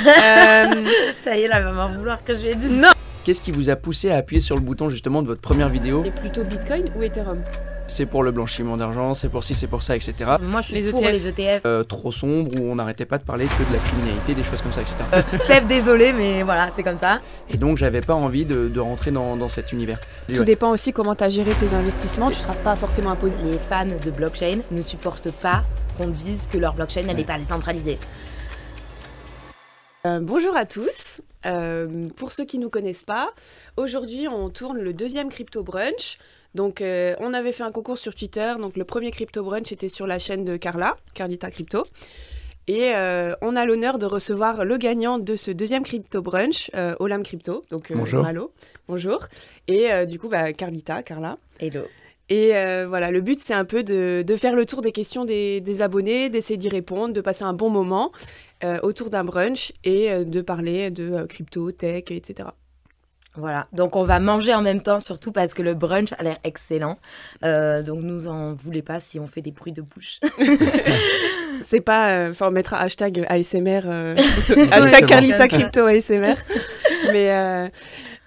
Ça y est, là, elle va m'en vouloir que je lui ai dit. Non. Qu'est-ce qui vous a poussé à appuyer sur le bouton justement de votre première vidéo? Et plutôt Bitcoin ou Ethereum? C'est pour le blanchiment d'argent, c'est pour ci, c'est pour ça, etc. Moi, je suis Les pour ETF. les ETF. Trop sombre, où on n'arrêtait pas de parler que de la criminalité, des choses comme ça, etc. Sèvres, désolé, mais voilà, c'est comme ça. Et donc j'avais pas envie de rentrer dans cet univers. Et Tout dépend aussi comment tu as géré tes investissements, tu seras pas forcément imposé. Les fans de blockchain ne supportent pas qu'on dise que leur blockchain, elle n'est pas décentralisée. Bonjour à tous. Pour ceux qui ne nous connaissent pas, aujourd'hui on tourne le deuxième Crypto Brunch. Donc on avait fait un concours sur Twitter, donc le premier Crypto Brunch était sur la chaîne de Carla, Carlita Crypto. Et on a l'honneur de recevoir le gagnant de ce deuxième Crypto Brunch, Olam Crypto. Donc Bonjour. Malo, bonjour. Et du coup, Carla. Hello. Et voilà, le but c'est un peu de faire le tour des questions des abonnés, d'essayer d'y répondre, de passer un bon moment autour d'un brunch et de parler de crypto, tech, etc. Voilà, donc on va manger en même temps, surtout parce que le brunch a l'air excellent. Donc nous en voulez pas si on fait des bruits de bouche. C'est pas... Enfin, on mettra hashtag ASMR, hashtag Carlita Crypto ASMR. Mais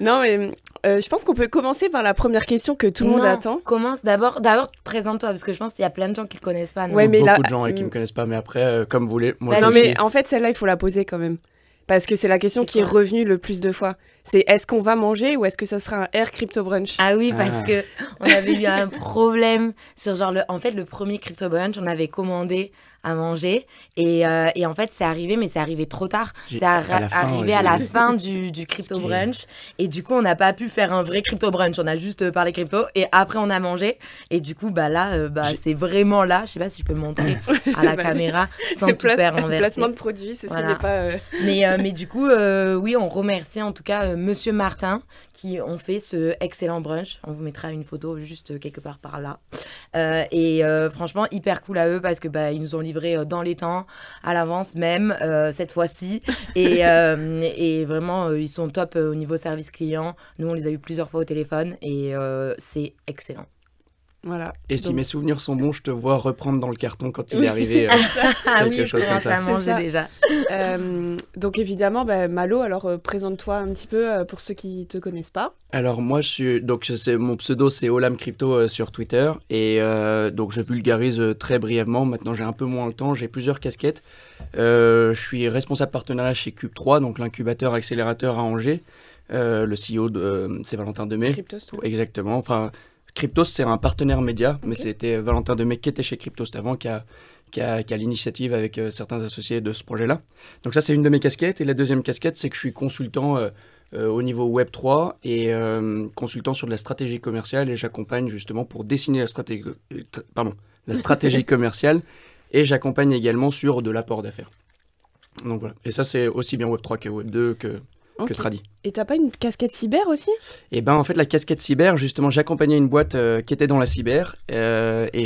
non, mais je pense qu'on peut commencer par la première question que tout le monde attend. Commence d'abord présente-toi, parce que je pense qu'il y a plein de gens qui ne connaissent pas. Non Ouais, mais beaucoup de gens qui me connaissent pas, mais après, comme vous voulez. Moi, non, je mais en fait, celle-là, il faut la poser quand même. Parce que c'est la question qui est revenue le plus de fois. C'est est-ce qu'on va manger ou est-ce que ça sera un Air Crypto Brunch? Ah oui, parce que on avait eu un problème sur genre le premier Crypto Brunch, on avait commandé à manger et en fait c'est arrivé, mais c'est arrivé trop tard. C'est arrivé à la fin du Crypto Brunch et du coup on n'a pas pu faire un vrai Crypto Brunch. On a juste parlé crypto et après on a mangé et du coup c'est vraiment là. Je sais pas si je peux montrer à la caméra sans tout faire renverser. Placement de produit, ceci voilà. n'est pas... Mais du coup, oui, on remercie en tout cas Monsieur Martin qui ont fait ce excellent brunch. On vous mettra une photo juste quelque part par là. Et franchement, hyper cool à eux parce que ils nous ont livré dans les temps, à l'avance même, cette fois-ci. Et vraiment, ils sont top au niveau service client. Nous, on les a eu plusieurs fois au téléphone et c'est excellent. Voilà. Et si mes souvenirs sont bons, je te vois reprendre dans le carton quand il est arrivé quelque chose comme ça. À manger déjà. Donc évidemment, Malo, alors présente-toi un petit peu pour ceux qui te connaissent pas. Alors moi, mon pseudo, c'est Olam Crypto sur Twitter. Et donc je vulgarise très brièvement. Maintenant, j'ai un peu moins le temps. J'ai plusieurs casquettes. Je suis responsable partenariat chez Cube3, donc l'incubateur accélérateur à Angers. Le CEO, c'est Valentin Demey. Cryptost, ouais. Exactement. Enfin, Cryptost, c'est un partenaire média, mais c'était Valentin Demey qui était chez Cryptost avant, qui a l'initiative avec certains associés de ce projet-là. Donc ça, c'est une de mes casquettes. Et la deuxième casquette, c'est que je suis consultant au niveau Web3 et consultant sur de la stratégie commerciale. Et j'accompagne justement pour dessiner la stratégie commerciale. Et j'accompagne également sur de l'apport d'affaires. Donc voilà. Et ça, c'est aussi bien Web3 que Web2 que Tradi. Et t'as pas une casquette cyber aussi? Et en fait, la casquette cyber, justement, j'accompagnais une boîte qui était dans la cyber et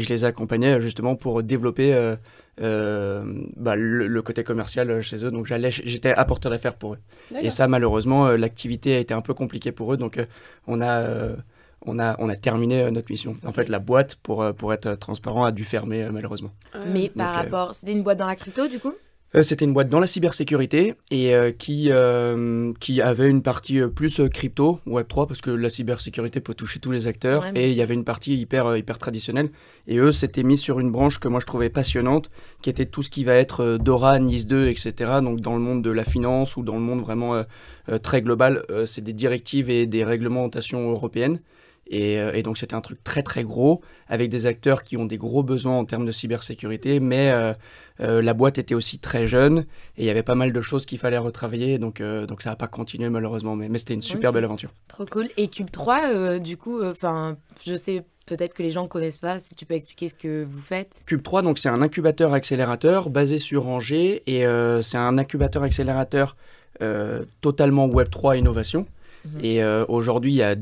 je les accompagnais justement pour développer le côté commercial chez eux. Donc j'étais apporteur d'affaires pour eux. Et ça, malheureusement, l'activité a été un peu compliquée pour eux. Donc on a terminé notre mission. En fait, la boîte, pour être transparent, a dû fermer malheureusement. Mais par rapport, c'était une boîte dans la crypto du coup? C'était une boîte dans la cybersécurité et qui avait une partie plus crypto, Web3, parce que la cybersécurité peut toucher tous les acteurs. Ouais, et il y avait une partie hyper traditionnelle. Et eux, s'étaient mis sur une branche que moi je trouvais passionnante, qui était tout ce qui va être DORA, NIS2, etc. Donc dans le monde de la finance ou dans le monde vraiment très global, c'est des directives et des réglementations européennes. Et donc c'était un truc très très gros, avec des acteurs qui ont des gros besoins en termes de cybersécurité, mais la boîte était aussi très jeune, et il y avait pas mal de choses qu'il fallait retravailler, donc ça n'a pas continué malheureusement, mais c'était une super belle aventure. Trop cool. Et Cube3, du coup, je sais peut-être que les gens ne connaissent pas, si tu peux expliquer ce que vous faites. Cube3, donc c'est un incubateur accélérateur basé sur Angers, et c'est un incubateur accélérateur totalement Web3 innovation. Et aujourd'hui, il y a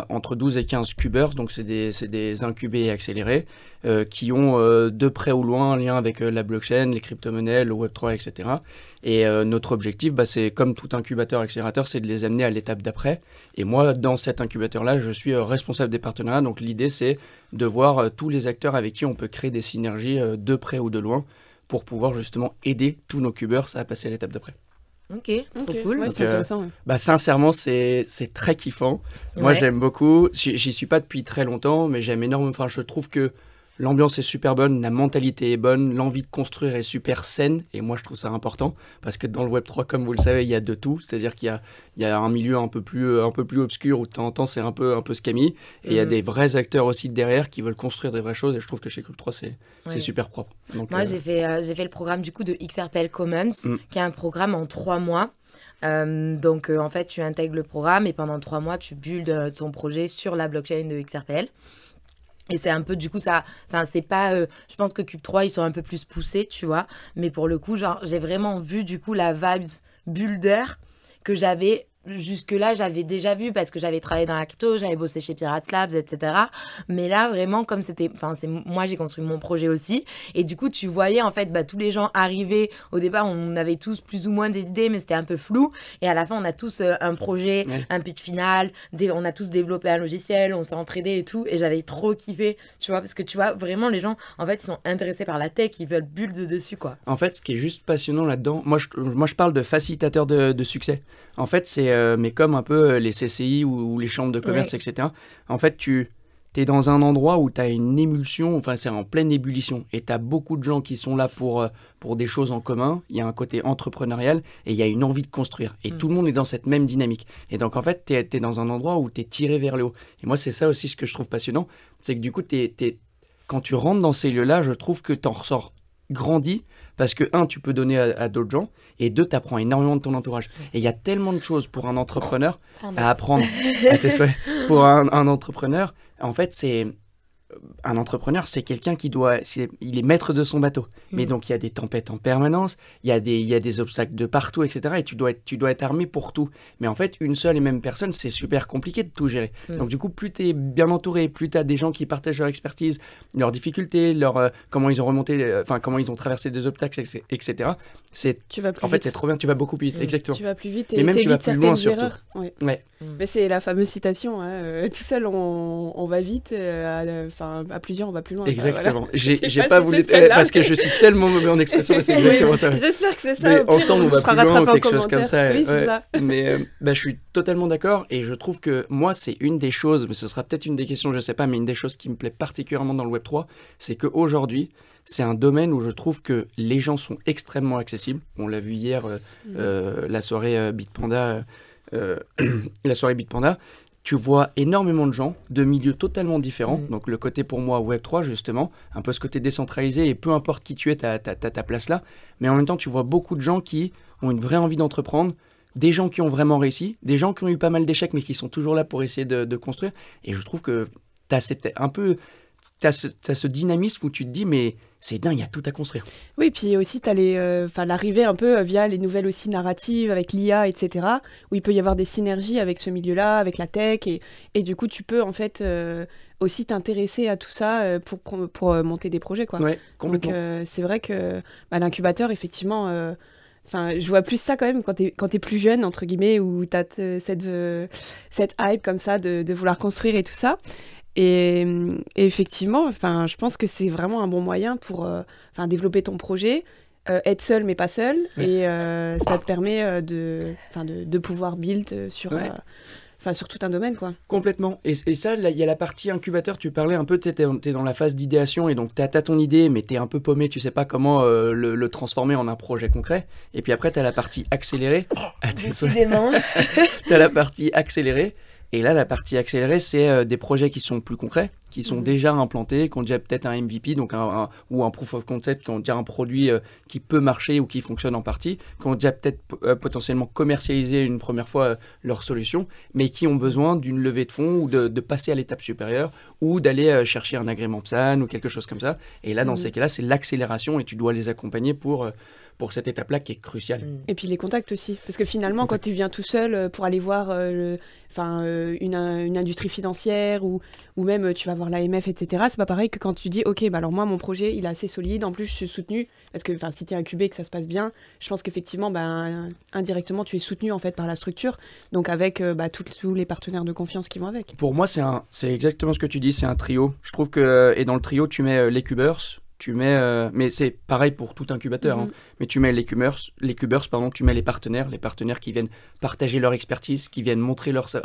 entre 12 et 15 cubeurs, donc c'est des incubés et accélérés, qui ont de près ou loin un lien avec la blockchain, les crypto-monnaies, le Web3, etc. Et notre objectif, c'est comme tout incubateur accélérateur, c'est de les amener à l'étape d'après. Et moi, dans cet incubateur-là, je suis responsable des partenariats. Donc l'idée, c'est de voir tous les acteurs avec qui on peut créer des synergies de près ou de loin pour pouvoir justement aider tous nos cubeurs à passer à l'étape d'après. Ok, trop cool. Ouais, c'est intéressant. Sincèrement, c'est très kiffant. Moi, j'aime beaucoup. J'y suis pas depuis très longtemps, mais j'aime énormément. Enfin, je trouve que l'ambiance est super bonne, la mentalité est bonne, l'envie de construire est super saine. Et moi, je trouve ça important parce que dans le Web3, comme vous le savez, il y a de tout. C'est-à-dire qu'il y a un milieu un peu plus obscur où de temps en temps, c'est un peu scammy. Et il y a des vrais acteurs aussi derrière qui veulent construire des vraies choses. Et je trouve que chez Crypto3, c'est super propre. Donc, moi, j'ai fait le programme du coup de XRPL Commons, qui est un programme en 3 mois. Donc, en fait, tu intègres le programme et pendant 3 mois, tu builds ton projet sur la blockchain de XRPL. Et c'est un peu, du coup, ça... Enfin, c'est pas... je pense que Cube3, ils sont un peu plus poussés, tu vois. Mais pour le coup, genre, j'ai vraiment vu, du coup, la vibes builder que j'avais... Jusque-là, j'avais déjà vu parce que j'avais travaillé dans la crypto, j'avais bossé chez Pirates Labs, etc. Mais là, vraiment, comme c'était... Enfin, moi, j'ai construit mon projet aussi. Et du coup, tu voyais, en fait, tous les gens arriver. Au départ, on avait tous plus ou moins des idées, mais c'était un peu flou. Et à la fin, on a tous un projet, un pitch final. On a tous développé un logiciel, on s'est entraidés et tout. Et j'avais trop kiffé, tu vois. Parce que, tu vois, vraiment, les gens, en fait, ils sont intéressés par la tech, ils veulent build dessus, quoi. En fait, ce qui est juste passionnant là-dedans... Moi, je parle de facilitateur de succès. En fait, c'est... mais comme un peu les CCI ou les chambres de commerce, etc. En fait, tu es dans un endroit où tu as une émulsion, enfin c'est en pleine ébullition, et tu as beaucoup de gens qui sont là pour des choses en commun. Il y a un côté entrepreneurial et il y a une envie de construire. Et tout le monde est dans cette même dynamique. Et donc en fait, tu es dans un endroit où tu es tiré vers le haut. Et moi, c'est ça aussi ce que je trouve passionnant. C'est que du coup, quand tu rentres dans ces lieux-là, je trouve que tu en ressors grandi. Parce que, tu peux donner à d'autres gens, et 2, tu apprends énormément de ton entourage. Et il y a tellement de choses pour un entrepreneur à apprendre à tes souhaits. Pour un entrepreneur, en fait, un entrepreneur, c'est quelqu'un il est maître de son bateau. Mais donc, il y a des tempêtes en permanence, il y a des obstacles de partout, etc. Et tu dois être armé pour tout. Mais en fait, une seule et même personne, c'est super compliqué de tout gérer. Donc, du coup, plus tu es bien entouré, plus tu as des gens qui partagent leur expertise, leurs difficultés, comment ils ont remonté, comment ils ont traversé des obstacles, etc. Tu vas plus en fait, vite. c'est trop bien, tu vas beaucoup plus vite, exactement. Tu vas plus vite et même tu vas plus loin, surtout. Erreurs. Ouais. Mais c'est la fameuse citation, tout seul on va vite, à plusieurs on va plus loin. Exactement. Voilà. J'ai pas voulu parce que je suis tellement mauvais en expression, mais c'est exactement ça. J'espère que c'est ça. Mais ensemble on va plus loin ou quelque chose comme ça. Oui, c'est ça. Mais je suis totalement d'accord et je trouve que moi c'est une des choses, mais ce sera peut-être une des questions, je sais pas, mais une des choses qui me plaît particulièrement dans le Web3, c'est qu'aujourd'hui c'est un domaine où je trouve que les gens sont extrêmement accessibles. On l'a vu hier, la soirée Bitpanda. Tu vois énormément de gens de milieux totalement différents. Donc le côté pour moi Web3 justement, un peu ce côté décentralisé et peu importe qui tu es, t'as ta place là. Mais en même temps tu vois beaucoup de gens qui ont une vraie envie d'entreprendre, des gens qui ont vraiment réussi, des gens qui ont eu pas mal d'échecs mais qui sont toujours là pour essayer de construire. Et je trouve que t'as ce dynamisme où tu te dis mais c'est dingue, il y a tout à construire. Oui, puis aussi tu as l'arrivée un peu via les nouvelles aussi narratives avec l'IA, etc. où il peut y avoir des synergies avec ce milieu-là, avec la tech et du coup tu peux en fait aussi t'intéresser à tout ça pour monter des projets, quoi. Ouais, complètement. Donc c'est vrai que l'incubateur effectivement je vois plus ça quand même quand t'es plus jeune, entre guillemets, où t'as cette hype comme ça de vouloir construire et tout ça. Et effectivement, je pense que c'est vraiment un bon moyen pour développer ton projet, être seul mais pas seul, et ça te permet de pouvoir build sur tout un domaine, quoi. Complètement. Et ça, il y a la partie incubateur, tu parlais un peu, t'es dans la phase d'idéation, et donc t'as ton idée, mais t'es un peu paumé, tu sais pas comment le transformer en un projet concret. Et puis après, t'as la partie accélérée. Décidément. T'as la partie accélérée. Et là, la partie accélérée, c'est des projets qui sont plus concrets, qui sont déjà implantés, qui ont déjà peut-être un MVP, donc ou un proof of concept, qui ont déjà un produit qui peut marcher ou qui fonctionne en partie, qui ont déjà peut-être potentiellement commercialisé une première fois leur solution, mais qui ont besoin d'une levée de fonds ou de passer à l'étape supérieure ou d'aller chercher un agrément PSAN ou quelque chose comme ça. Et là, dans ces cas-là, c'est l'accélération et tu dois les accompagner pour cette étape-là qui est cruciale. Et puis les contacts aussi, parce que finalement, quand tu viens tout seul pour aller voir une industrie financière ou même tu vas voir l'AMF, etc., c'est pas pareil que quand tu dis ok, alors moi mon projet il est assez solide, en plus je suis soutenu, parce que si tu es incubé et que ça se passe bien, je pense qu'effectivement indirectement tu es soutenu en fait par la structure, donc avec tous les partenaires de confiance qui vont avec. Pour moi c'est exactement ce que tu dis, c'est un trio. Je trouve que, et dans le trio tu mets les cubers, tu mets, mais c'est pareil pour tout incubateur, hein, mais tu mets les cubers, tu mets les partenaires qui viennent partager leur expertise, qui viennent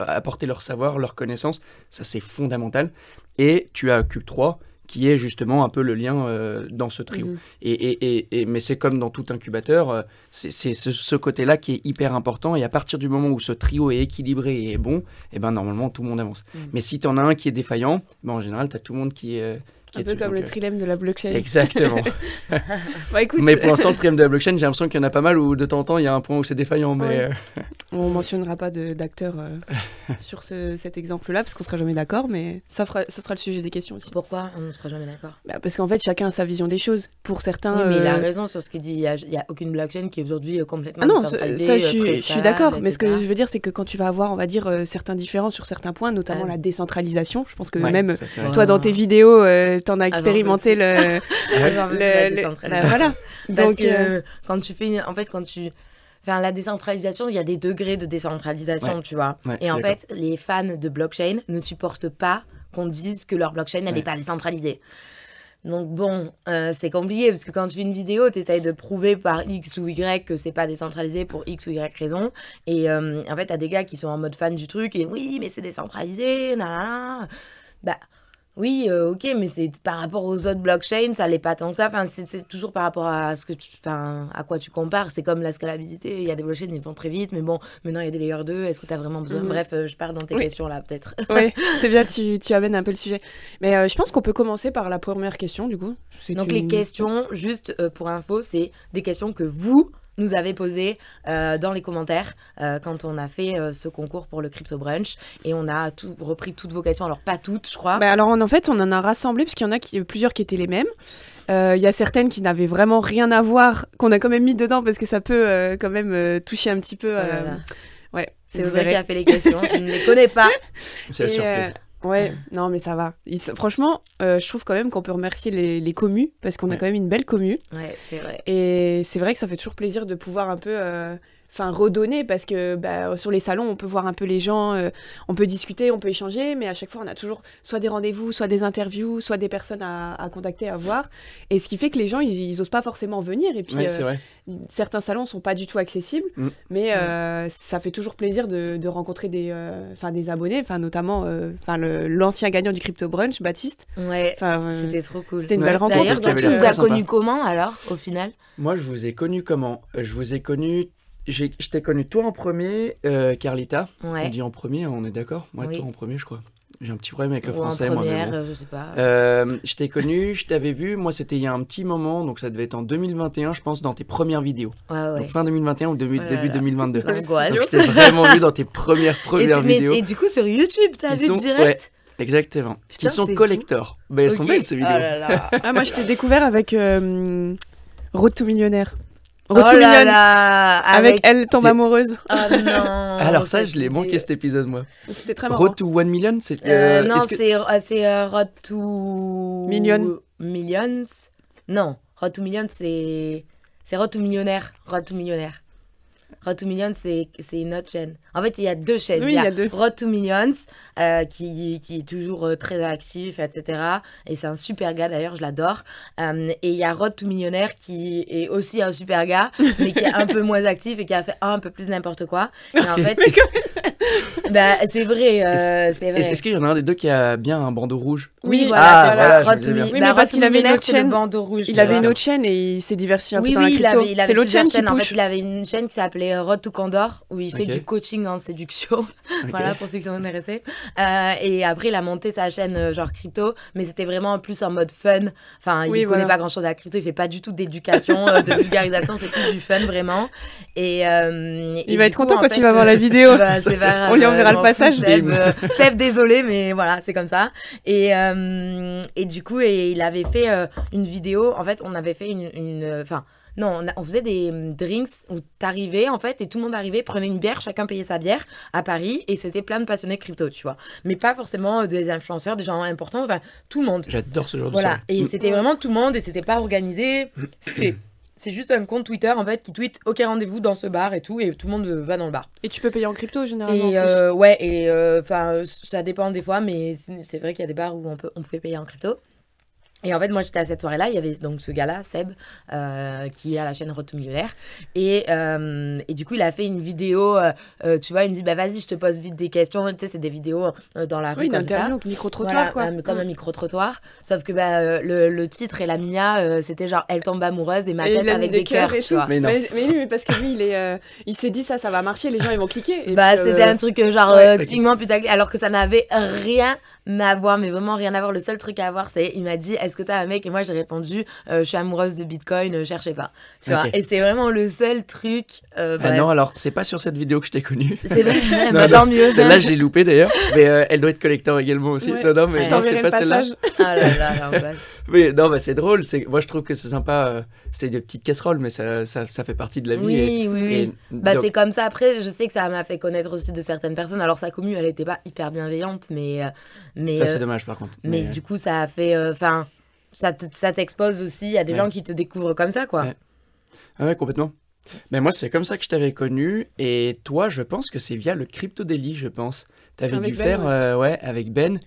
apporter leur savoir, leur connaissance, ça c'est fondamental. Et tu as Cube 3, qui est justement un peu le lien dans ce trio. Mais c'est comme dans tout incubateur, c'est ce côté-là qui est hyper important, et à partir du moment où ce trio est équilibré et est bon, et ben normalement tout le monde avance. Mais si tu en as un qui est défaillant, ben, en général, tu as tout le monde qui est... Un peu comme le trilemme de la blockchain. Exactement. Bah, écoute... Mais pour l'instant, le trilemme de la blockchain, j'ai l'impression qu'il y en a pas mal où de temps en temps, il y a un point où c'est défaillant. Mais on mentionnera pas d'acteurs sur cet exemple-là, parce qu'on sera jamais d'accord, mais ce sera le sujet des questions aussi. Pourquoi on ne sera jamais d'accord? Bah, parce qu'en fait, chacun a sa vision des choses. Pour certains... Oui, mais il a raison sur ce qu'il dit. Il n'y a aucune blockchain qui est aujourd'hui complètement décentralisée. Ça, je suis d'accord. Mais ce que je veux dire, c'est que quand tu vas avoir, on va dire, certains différents sur certains points, notamment la décentralisation, je pense que même toi, dans tes vidéos... t'en as expérimenté voilà. Donc quand tu fais la décentralisation, il y a des degrés de décentralisation, tu vois. Et en fait, les fans de blockchain ne supportent pas qu'on dise que leur blockchain elle n'est pas décentralisée. Donc bon, c'est compliqué parce que quand tu fais une vidéo, tu essayes de prouver par X ou Y que c'est pas décentralisé pour X ou Y raison. Et en fait, t'as des gars qui sont en mode fan du truc et oui, mais c'est décentralisé, nanana. Bah oui, ok, mais c'est par rapport aux autres blockchains, ça l'est pas tant que ça. Enfin, c'est toujours par rapport à à quoi tu compares. C'est comme la scalabilité. Il y a des blockchains, ils vont très vite, mais bon, maintenant il y a des layer 2. Est-ce que tu as vraiment besoin Bref, je pars dans tes questions là, peut-être. Oui, c'est bien, tu amènes un peu le sujet. Mais je pense qu'on peut commencer par la première question, du coup. Donc les questions, juste pour info, c'est des questions que vous nous avez posé dans les commentaires quand on a fait ce concours pour le Crypto Brunch, et on a repris toutes vos questions, alors pas toutes je crois. Bah alors en fait on en a rassemblé parce qu'il y en a plusieurs qui étaient les mêmes. Il y a certaines qui n'avaient vraiment rien à voir, qu'on a quand même mis dedans parce que ça peut quand même toucher un petit peu... Ouais, c'est vrai qui a fait les questions, je ne les connais pas. C'est la surprise. Ouais, non mais ça va. Franchement, je trouve quand même qu'on peut remercier les commus, parce qu'on a quand même une belle commu. Ouais, c'est vrai. Et c'est vrai que ça fait toujours plaisir de pouvoir un peu redonner, parce que sur les salons, on peut voir un peu les gens, on peut discuter, on peut échanger, mais à chaque fois, on a toujours soit des rendez-vous, soit des interviews, soit des personnes à contacter, à voir. Et ce qui fait que les gens, ils osent pas forcément venir. Et puis, c'est vrai. Certains salons sont pas du tout accessibles, mais ça fait toujours plaisir de rencontrer des abonnés, notamment l'ancien gagnant du Crypto Brunch, Baptiste. Ouais, c'était trop cool. C'était une belle rencontre. D'ailleurs, toi, tu nous as connus comment alors, au final? Moi, je vous ai connus comment? Je vous ai connus... Je t'ai connu toi en premier, Carlita. Ouais. On dit en premier, on est d'accord? Moi, toi en premier, je crois. J'ai un petit problème avec le français, en première, moi. je sais pas. Je t'ai connu, je t'avais vu. Moi, c'était il y a un petit moment, donc ça devait être en 2021, je pense, dans tes premières vidéos. Ouais. Donc fin 2021 ou début 2022. Donc je je t'ai vraiment vu dans tes premières vidéos. Et du coup, sur YouTube, t'as vu direct? Ouais, exactement. Putain, qui sont collector. Mais elles sont belles, ces vidéos. Moi, je t'ai découvert avec Road to Millionnaire. Avec Elle tombe amoureuse. Oh non. Alors ça, je l'ai manqué cet épisode, moi. C'était très marrant. Road to 1 million, c'est... non, c'est Road to... Millions. Non, Road to Million, c'est Road to Millionnaire. Road to Millions, c'est une autre chaîne. En fait, il y a deux chaînes. Oui, il y a deux. Road to Millions, qui est toujours très actif, etc. Et c'est un super gars, d'ailleurs, je l'adore. Et il y a Road to Millionnaire, qui est aussi un super gars, mais qui est un peu moins actif et qui a fait un peu plus n'importe quoi. Et en fait, c'est vrai. C'est vrai. Est-ce qu'il y en a un des deux qui a bien un bandeau rouge? Oui, voilà, Road to Millionnaire. Oui, mais parce qu'il avait une autre chaîne. Il avait une autre chaîne et il s'est diversifié un peu dans la crypto. C'est l'autre chaîne qui push. En fait, il avait une chaîne qui s'appelait Road to Candor, où il fait du coaching en séduction. Voilà, pour ceux qui sont intéressés. Et après, il a monté sa chaîne genre crypto, mais c'était vraiment plus en mode fun. Enfin, il connaît pas grand-chose à la crypto, il fait pas du tout d'éducation, de vulgarisation, c'est plus du fun, vraiment. Et il va être content quand il va voir la vidéo. On lui enverra le passage. Seb, désolé, mais voilà, c'est comme ça. Et du coup, il avait fait une vidéo. En fait, on avait fait non, on faisait des drinks où t'arrivais, en fait, et tout le monde arrivait, prenait une bière, chacun payait sa bière à Paris, et c'était plein de passionnés crypto, tu vois. Mais pas forcément des influenceurs, des gens importants, enfin, tout le monde. J'adore ce genre de soirée. Et c'était vraiment tout le monde, et c'était pas organisé. C'est juste un compte Twitter, en fait, qui tweet « Ok, rendez-vous dans ce bar » et tout, et tout le monde va dans le bar. Et tu peux payer en crypto, généralement, et ça dépend des fois, mais c'est vrai qu'il y a des bars où on pouvait payer en crypto. Et en fait, moi, j'étais à cette soirée-là. Il y avait donc ce gars-là, Seb, qui a la chaîne Road to Millionnaire. Et du coup, il a fait une vidéo. Tu vois, il me dit, bah vas-y, je te pose vite des questions. Tu sais, c'est des vidéos dans la rue une comme interview, ça. Micro-trottoir, voilà, quoi. Comme un micro-trottoir. Sauf que le titre et la Mia, c'était genre, elle tombe amoureuse et ma tête avec des cœurs, tu vois. Mais oui, parce que lui, il s'est dit ça va marcher, les gens, ils vont cliquer. Et bah, puis, c'était un truc genre typiquement putaclic, alors que ça n'avait rien à voir, mais vraiment rien à voir. Le seul truc à voir, c'est, il m'a dit, est-ce que t'as un mec? Et moi, j'ai répondu, je suis amoureuse de Bitcoin, cherchez pas. Tu vois. Et c'est vraiment le seul truc. Non, alors, c'est pas sur cette vidéo que je t'ai connue. C'est vrai, bah, tant mieux. Celle-là, je l'ai loupée d'ailleurs, mais elle doit être collector également aussi. Ouais. Non, mais non, c'est pas celle-là. Ah là là, mais non, bah, c'est drôle. Moi, je trouve que c'est sympa. C'est des petites casseroles, mais ça fait partie de la vie. Oui. Bah, donc... c'est comme ça. Après, je sais que ça m'a fait connaître aussi de certaines personnes. Alors, sa commu, elle était pas hyper bienveillante, mais ça, c'est dommage, par contre. Mais du coup, ça a fait... ça t'expose aussi. Il y a des gens qui te découvrent comme ça, quoi. Ouais, complètement. Mais moi, c'est comme ça que je t'avais connu. Et toi, je pense que c'est via le Crypto Daily, je pense. T'avais dû faire... avec Ben.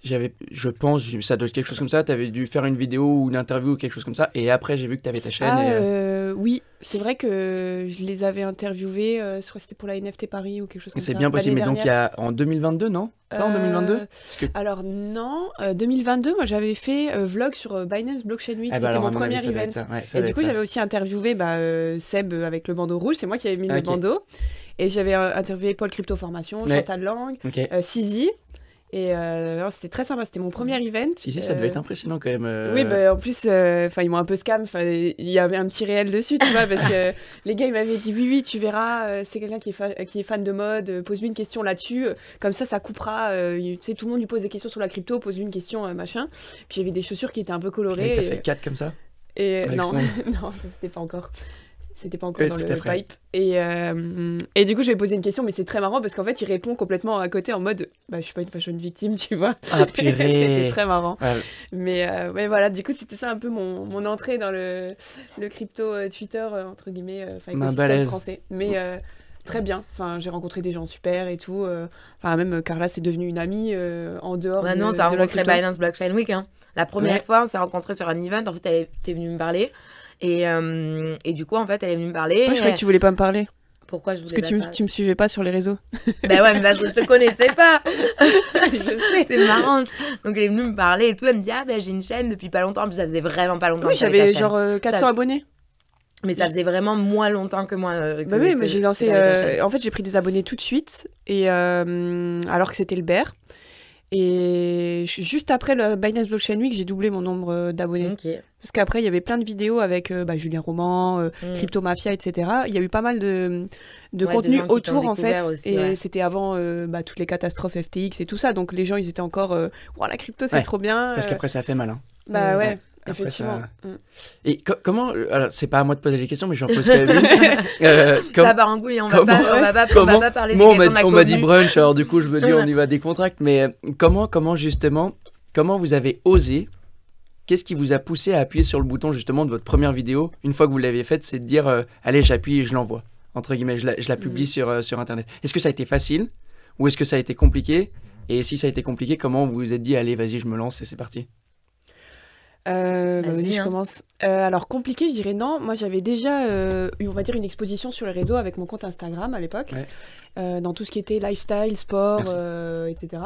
Je pense, ça doit être quelque chose comme ça. T'avais dû faire une vidéo ou une interview ou quelque chose comme ça. Et après, j'ai vu que t'avais ta chaîne. Oui, c'est vrai que je les avais interviewés. Je crois que c'était pour la NFT Paris ou quelque chose comme ça. C'est bien possible. Mais donc, il y a en 2022, non? Pas en 2022 Alors, non. 2022, moi, j'avais fait vlog sur Binance Blockchain Week. C'était mon premier event. Et du coup, j'avais aussi interviewé Seb avec le bandeau rouge. C'est moi qui avais mis le bandeau. Et j'avais interviewé Paul Crypto Formation, Chantal Lang, Sizi. Et c'était très sympa, c'était mon premier event. Si, ça devait être impressionnant quand même. Oui, en plus, ils m'ont un peu scam. Il y avait un petit réel dessus, tu vois, parce que les gars, ils m'avaient dit oui, tu verras, c'est quelqu'un qui est fan de mode, pose-lui une question là-dessus, comme ça coupera. Tu sais, tout le monde lui pose des questions sur la crypto, pose-lui une question, machin. Puis j'avais des chaussures qui étaient un peu colorées. Et t'as fait 4 comme ça? Et non, non, ça c'était pas encore. C'était pas encore dans le pipe. Et du coup, je vais poser une question, mais c'est très marrant parce qu'en fait, il répond complètement à côté en mode je suis pas une fashion victime, tu vois. Ah, purée. C'était très marrant. Ouais. Mais voilà, du coup, c'était ça un peu mon entrée dans le crypto Twitter, entre guillemets, écosystème français. Mais très bien. Enfin, j'ai rencontré des gens super et tout. Même Carla, c'est devenue une amie en dehors de non, ça a rencontré la Binance Blockchain Week. Hein. La première fois, on s'est rencontrés sur un event. En fait, elle était venue me parler. Et du coup, en fait, elle est venue me parler. Moi, je croyais que tu voulais pas me parler. Pourquoi je voulais Parce que tu me suivais pas sur les réseaux. Ben ouais, mais parce que je te connaissais pas. Je sais, c'est marrant. Donc elle est venue me parler et tout. Elle me dit j'ai une chaîne depuis pas longtemps. Puis ça faisait vraiment pas longtemps. Oui, j'avais genre 400 abonnés. Mais ça faisait vraiment moins longtemps que moi. Mais j'ai lancé. En fait, j'ai pris des abonnés tout de suite. Et alors que c'était le bear. Et juste après le Binance Blockchain Week, j'ai doublé mon nombre d'abonnés. Okay. Parce qu'après, il y avait plein de vidéos avec Julien Roman, Crypto Mafia, etc. Il y a eu pas mal de contenu autour, en fait. Aussi, et c'était avant toutes les catastrophes FTX et tout ça. Donc les gens, ils étaient encore la crypto, c'est trop bien. Parce qu'après, ça fait mal. Hein. Ouais. Après, effectivement. Ça... Et comment... Alors, c'est pas à moi de poser les questions, mais j'en pose quand même une. Ça part en couille, on va pas parler des questions de la on m'a dit brunch, alors du coup, je me dis, on y va décontracte. Mais comment justement, comment vous avez osé? Qu'est-ce qui vous a poussé à appuyer sur le bouton, justement, de votre première vidéo, une fois que vous l'avez faite, c'est de dire, allez, j'appuie et je l'envoie, entre guillemets, je la publie sur Internet. Est-ce que ça a été facile? Ou est-ce que ça a été compliqué? Et si ça a été compliqué, comment vous vous êtes dit, allez, vas-y, je me lance et c'est parti? Vas-y, je commence. Alors, compliqué, je dirais non. Moi, j'avais déjà, on va dire, une exposition sur les réseaux avec mon compte Instagram à l'époque, dans tout ce qui était lifestyle, sport, etc.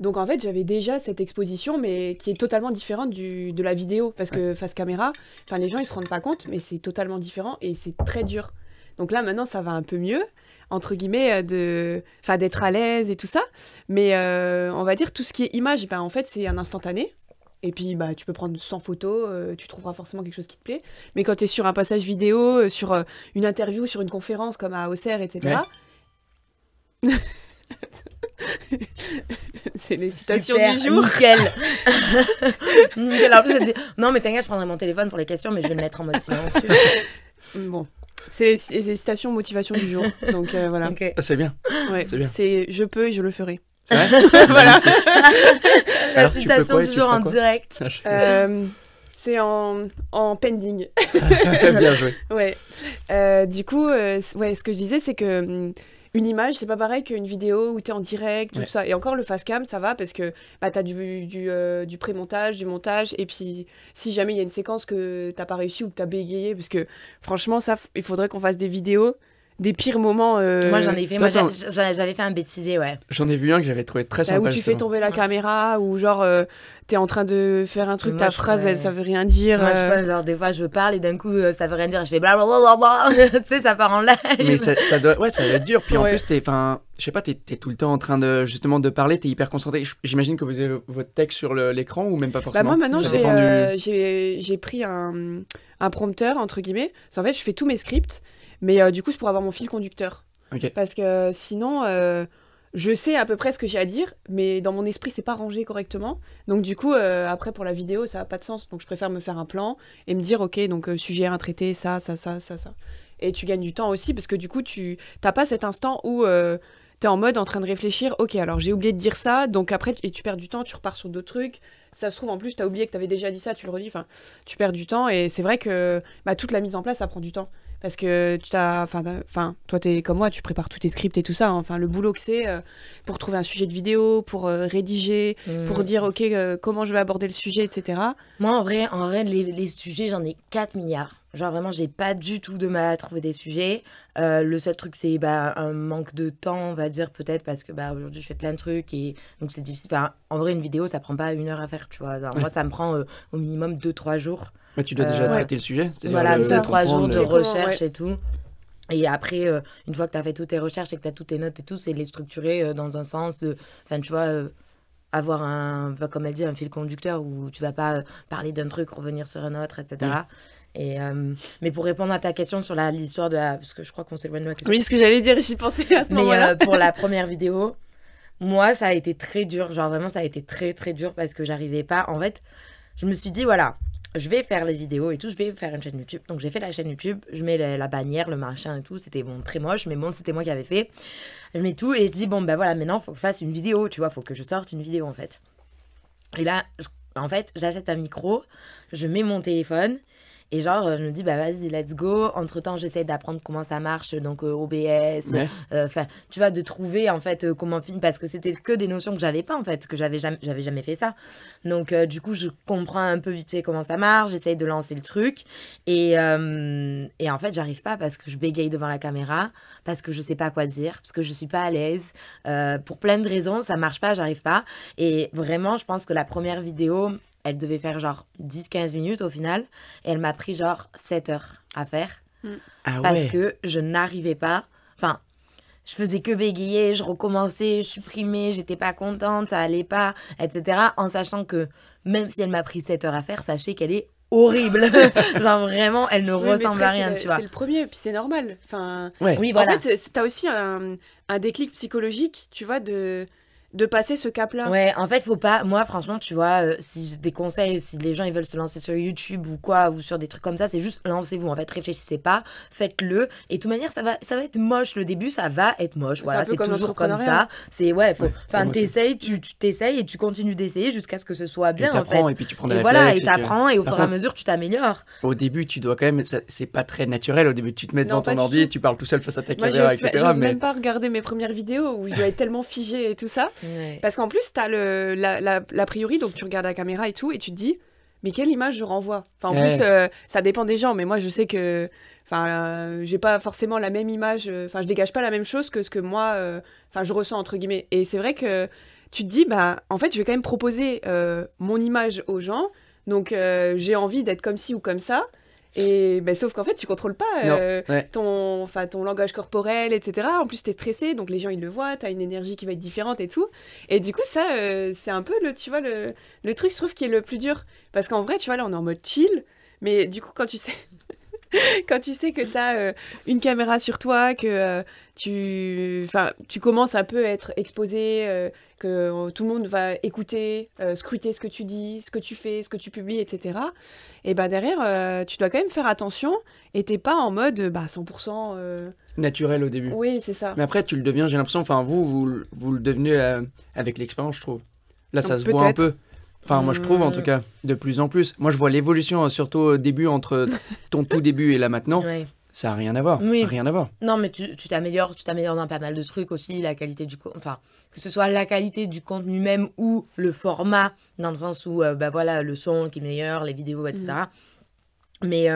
Donc, en fait, j'avais déjà cette exposition, mais qui est totalement différente de la vidéo. Parce que face caméra, les gens, ils se rendent pas compte, mais c'est totalement différent et c'est très dur. Donc là, maintenant, ça va un peu mieux, entre guillemets, d'être à l'aise et tout ça. Mais on va dire, tout ce qui est image, en fait, c'est un instantané. Et puis, tu peux prendre 100 photos, tu trouveras forcément quelque chose qui te plaît. Mais quand tu es sur un passage vidéo, sur une interview, sur une conférence comme à Auxerre, etc. Ouais. C'est les citations du jour. Nickel. Nickel. En plus, elle dit, non, mais t'inquiète, je prendrai mon téléphone pour les questions, mais je vais le mettre en mode silencieux. Bon. C'est les citations motivation du jour. Donc, voilà. Okay. C'est bien. Ouais. C'est bien. C'est je peux et je le ferai. C'est vrai. Voilà. La citation du jour en direct. C'est en pending. Bien joué. Ouais. Du coup, ce que je disais, c'est que une image, c'est pas pareil qu'une vidéo où t'es en direct, tout ça. Et encore, le fast cam, ça va parce que t'as du pré-montage, du montage. Et puis, si jamais il y a une séquence que t'as pas réussi ou que t'as bégayé, parce que franchement, ça, il faudrait qu'on fasse des vidéos des pires moments. Moi, j'en ai fait. J'avais fait un bêtisier, ouais. J'en ai vu un que j'avais trouvé très sympa. Où tu fais tomber la caméra, ou genre, t'es en train de faire un truc, ta phrase, ça veut rien dire. Moi, genre, des fois, je parle et d'un coup, ça veut rien dire. Je fais blablabla. Tu sais, ça part en live. Mais ça doit être dur. Puis en plus, je sais pas, t'es tout le temps en train justement de parler, t'es hyper concentré. J'imagine que vous avez votre texte sur l'écran ou même pas forcément. Moi, maintenant, j'ai pris un prompteur, entre guillemets. En fait, je fais tous mes scripts. Mais du coup, c'est pour avoir mon fil conducteur. Okay. Parce que sinon, je sais à peu près ce que j'ai à dire, mais dans mon esprit, c'est pas rangé correctement. Donc du coup, après, pour la vidéo, ça n'a pas de sens. Donc je préfère me faire un plan et me dire, ok, donc sujet 1 traité, ça. Et tu gagnes du temps aussi, parce que du coup, tu n'as pas cet instant où tu es en mode en train de réfléchir, ok, alors j'ai oublié de dire ça, donc après, et tu perds du temps, tu repars sur d'autres trucs. Ça se trouve, en plus, tu as oublié que tu avais déjà dit ça, tu le redis, enfin, tu perds du temps. Et c'est vrai que toute la mise en place, ça prend du temps. Parce que toi, t'es comme moi, tu prépares tous tes scripts et tout ça. Enfin, le boulot que c'est pour trouver un sujet de vidéo, pour rédiger, pour dire, ok, comment je vais aborder le sujet, etc. Moi, en vrai les sujets, j'en ai 4 milliards. Genre, vraiment, j'ai pas du tout de mal à trouver des sujets. Le seul truc, c'est un manque de temps, on va dire, peut-être, parce que aujourd'hui, je fais plein de trucs. Et donc, c'est difficile. Enfin, en vrai, une vidéo, ça prend pas 1 heure à faire, tu vois. Moi, ça me prend au minimum 2-3 jours. Mais tu dois déjà traiter le sujet. Voilà, 2-3 jours de recherche et tout. Et après, une fois que tu as fait toutes tes recherches et que tu as toutes tes notes et tout, c'est les structurer dans un sens, tu vois, avoir comme elle dit, un fil conducteur où tu vas pas parler d'un truc, revenir sur un autre, etc. Et, mais pour répondre à ta question sur l'histoire de la... Parce que je crois qu'on s'éloigne de la question. Oui, ce que j'allais dire, j'y pensais à ce moment-là. Pour la première vidéo, moi, ça a été très dur. Genre, vraiment, ça a été très, très dur parce que j'arrivais pas... En fait, je me suis dit, voilà... Je vais faire les vidéos et tout, je vais faire une chaîne YouTube. Donc j'ai fait la chaîne YouTube, je mets la bannière, le machin et tout. C'était très moche, mais bon, c'était moi qui avais fait. Je mets tout et je dis, voilà, maintenant, il faut que je fasse une vidéo, tu vois, il faut que je sorte une vidéo en fait. Et là, en fait, j'achète un micro, je mets mon téléphone et genre, je me dis, vas-y, let's go. Entre-temps, j'essaie d'apprendre comment ça marche, donc OBS, tu vois, de trouver, en fait, comment filmer, parce que c'était que des notions que j'avais pas, en fait, que j'avais jamais fait ça. Donc, du coup, je comprends un peu vite fait comment ça marche, j'essaie de lancer le truc, et en fait, j'arrive pas parce que je bégaye devant la caméra, parce que je sais pas quoi dire, parce que je suis pas à l'aise, pour plein de raisons, ça marche pas, j'arrive pas. Et vraiment, je pense que la première vidéo... Elle devait faire genre 10-15 minutes au final. Et elle m'a pris genre 7 heures à faire. Parce que je n'arrivais pas. Enfin, je faisais que bégayer, je recommençais, je supprimais, j'étais pas contente, ça allait pas, etc. En sachant que même si elle m'a pris 7 heures à faire, sachez qu'elle est horrible. Genre vraiment, elle ne ressemble à rien, tu vois. C'est le premier, puis c'est normal. Enfin, oui, voilà. En fait, t'as aussi un déclic psychologique, tu vois, de passer ce cap-là. Ouais, en fait, faut pas... Moi, franchement, tu vois, si j'ai des conseils, si les gens, ils veulent se lancer sur YouTube ou quoi, ou sur des trucs comme ça, c'est juste lancez-vous. En fait, réfléchissez pas, faites-le. Et de toute manière, ça va être moche. Le début, ça va être moche. Voilà, c'est toujours comme ça. C'est, t'essayes, tu t'essayes et tu continues d'essayer jusqu'à ce que ce soit bien, en fait. Et puis tu prends des réflexes. Voilà, et t'apprends, et au fur et à mesure, tu t'améliores. Au début, tu dois quand même... C'est pas très naturel. Au début, tu te mets devant ton ordi et tu parles tout seul face à ta caméra, etc. J'ose même pas regarder mes premières vidéos où je dois être tellement figée et tout ça. Parce qu'en plus, t'as l'a priori, donc tu regardes la caméra et tout, et tu te dis, mais quelle image je renvoie? Enfin, en plus, ça dépend des gens, mais moi, je sais que j'ai pas forcément la même image, je dégage pas la même chose que ce que moi, je ressens, entre guillemets. Et c'est vrai que tu te dis, en fait, je vais quand même proposer mon image aux gens, donc j'ai envie d'être comme ci ou comme ça. Et sauf qu'en fait, tu contrôles pas ton langage corporel, etc. En plus, t'es stressé, donc les gens, ils le voient, t'as une énergie qui va être différente et tout. Et du coup, ça, c'est un peu le truc, je trouve, qui est le plus dur. Parce qu'en vrai, tu vois, là, on est en mode chill, mais du coup, quand tu sais... Quand tu sais que t'as une caméra sur toi, que tu commences un peu à être exposé, que tout le monde va écouter, scruter ce que tu dis, ce que tu fais, ce que tu publies, etc. Et derrière, tu dois quand même faire attention et t'es pas en mode 100%... naturel au début. Oui, c'est ça. Mais après, tu le deviens, j'ai l'impression, vous le devenez avec l'expérience, je trouve. Là, ça se voit un peu. Enfin, moi, je trouve, en tout cas, de plus en plus. Moi, je vois l'évolution, surtout au début, entre ton tout début et là, maintenant. Ça n'a rien à voir. Oui. Rien à voir. Non, mais tu t'améliores dans pas mal de trucs aussi, la qualité enfin, que ce soit la qualité du contenu même ou le format, dans le sens où, voilà, le son qui est meilleur, les vidéos, etc. Mais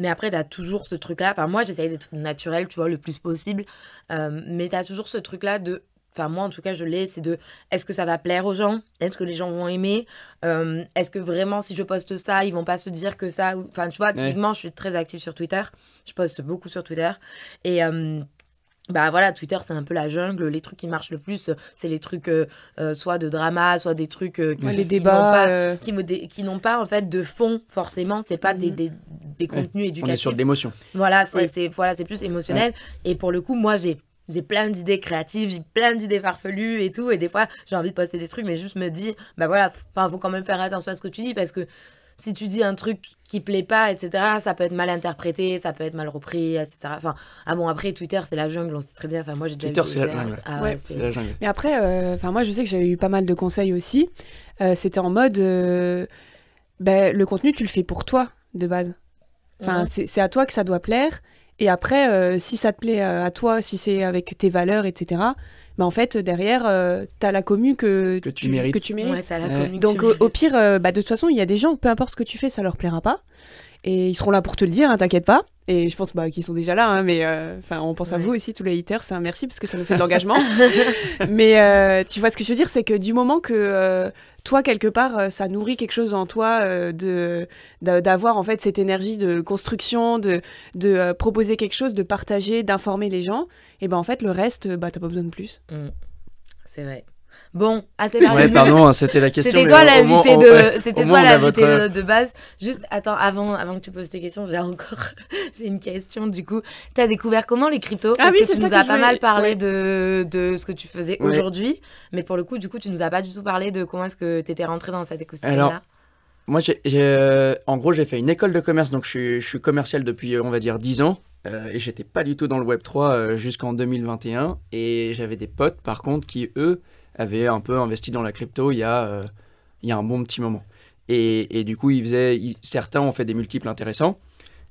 après, tu as toujours ce truc-là. Enfin, moi, j'essaye d'être naturel, tu vois, le plus possible. Mais tu as toujours ce truc-là de... Enfin, moi, en tout cas, je l'ai, c'est de... Est-ce que ça va plaire aux gens ? Est-ce que les gens vont aimer ? Est-ce que vraiment, si je poste ça, ils vont pas se dire que ça... Enfin, tu vois, typiquement, je suis très active sur Twitter. Je poste beaucoup sur Twitter. Et... voilà, Twitter, c'est un peu la jungle. Les trucs qui marchent le plus, c'est les trucs soit de drama, soit des trucs les débats, qui n'ont pas en fait de fond forcément. C'est pas des contenus éducatifs. On est sur de l'émotion. Voilà, c'est plus émotionnel. Et pour le coup, moi, j'ai plein d'idées créatives, j'ai plein d'idées farfelues et tout. Et des fois, j'ai envie de poster des trucs, mais juste me dis, faut quand même faire attention à ce que tu dis parce que si tu dis un truc qui plaît pas, etc., ça peut être mal interprété, ça peut être mal repris, etc. Enfin, après, Twitter, c'est la jungle, on sait très bien. Enfin, moi, j'ai déjà Twitter, c'est la jungle. C'est la jungle. Mais après, moi, je sais que j'avais eu pas mal de conseils aussi. C'était en mode, le contenu, tu le fais pour toi, de base. Enfin, c'est à toi que ça doit plaire. Et après, si ça te plaît à toi, si c'est avec tes valeurs, etc., en fait, derrière, t'as la commu que tu mérites. Ouais, t'as la commu donc, au pire, de toute façon, il y a des gens, peu importe ce que tu fais, ça leur plaira pas. Et ils seront là pour te le dire, hein, t'inquiète pas. Et je pense qu'ils sont déjà là, hein, mais on pense à vous aussi, tous les haters, c'est un merci parce que ça nous fait de l'engagement. Mais tu vois ce que je veux dire, c'est que du moment que toi, quelque part, ça nourrit quelque chose en toi, d'avoir en fait cette énergie de construction, de proposer quelque chose, de partager, d'informer les gens, et en fait, le reste, t'as pas besoin de plus. C'est vrai. Bon, assez parlé. Ouais, pardon, c'était la question. C'était toi l'invité de base. Juste, attends, avant que tu poses tes questions, j'ai une question du coup. T'as découvert comment les cryptos ? Parce que tu nous as pas mal parlé de ce que tu faisais aujourd'hui, mais pour le coup, du coup, tu nous as pas du tout parlé de comment est-ce que t'étais rentré dans cet écosystème-là. Alors, moi, en gros, j'ai fait une école de commerce, donc je suis commercial depuis, on va dire, 10 ans. Et j'étais pas du tout dans le Web3 jusqu'en 2021. Et j'avais des potes, par contre, qui, eux, avaient un peu investi dans la crypto il y a un bon petit moment. Et du coup, certains ont fait des multiples intéressants.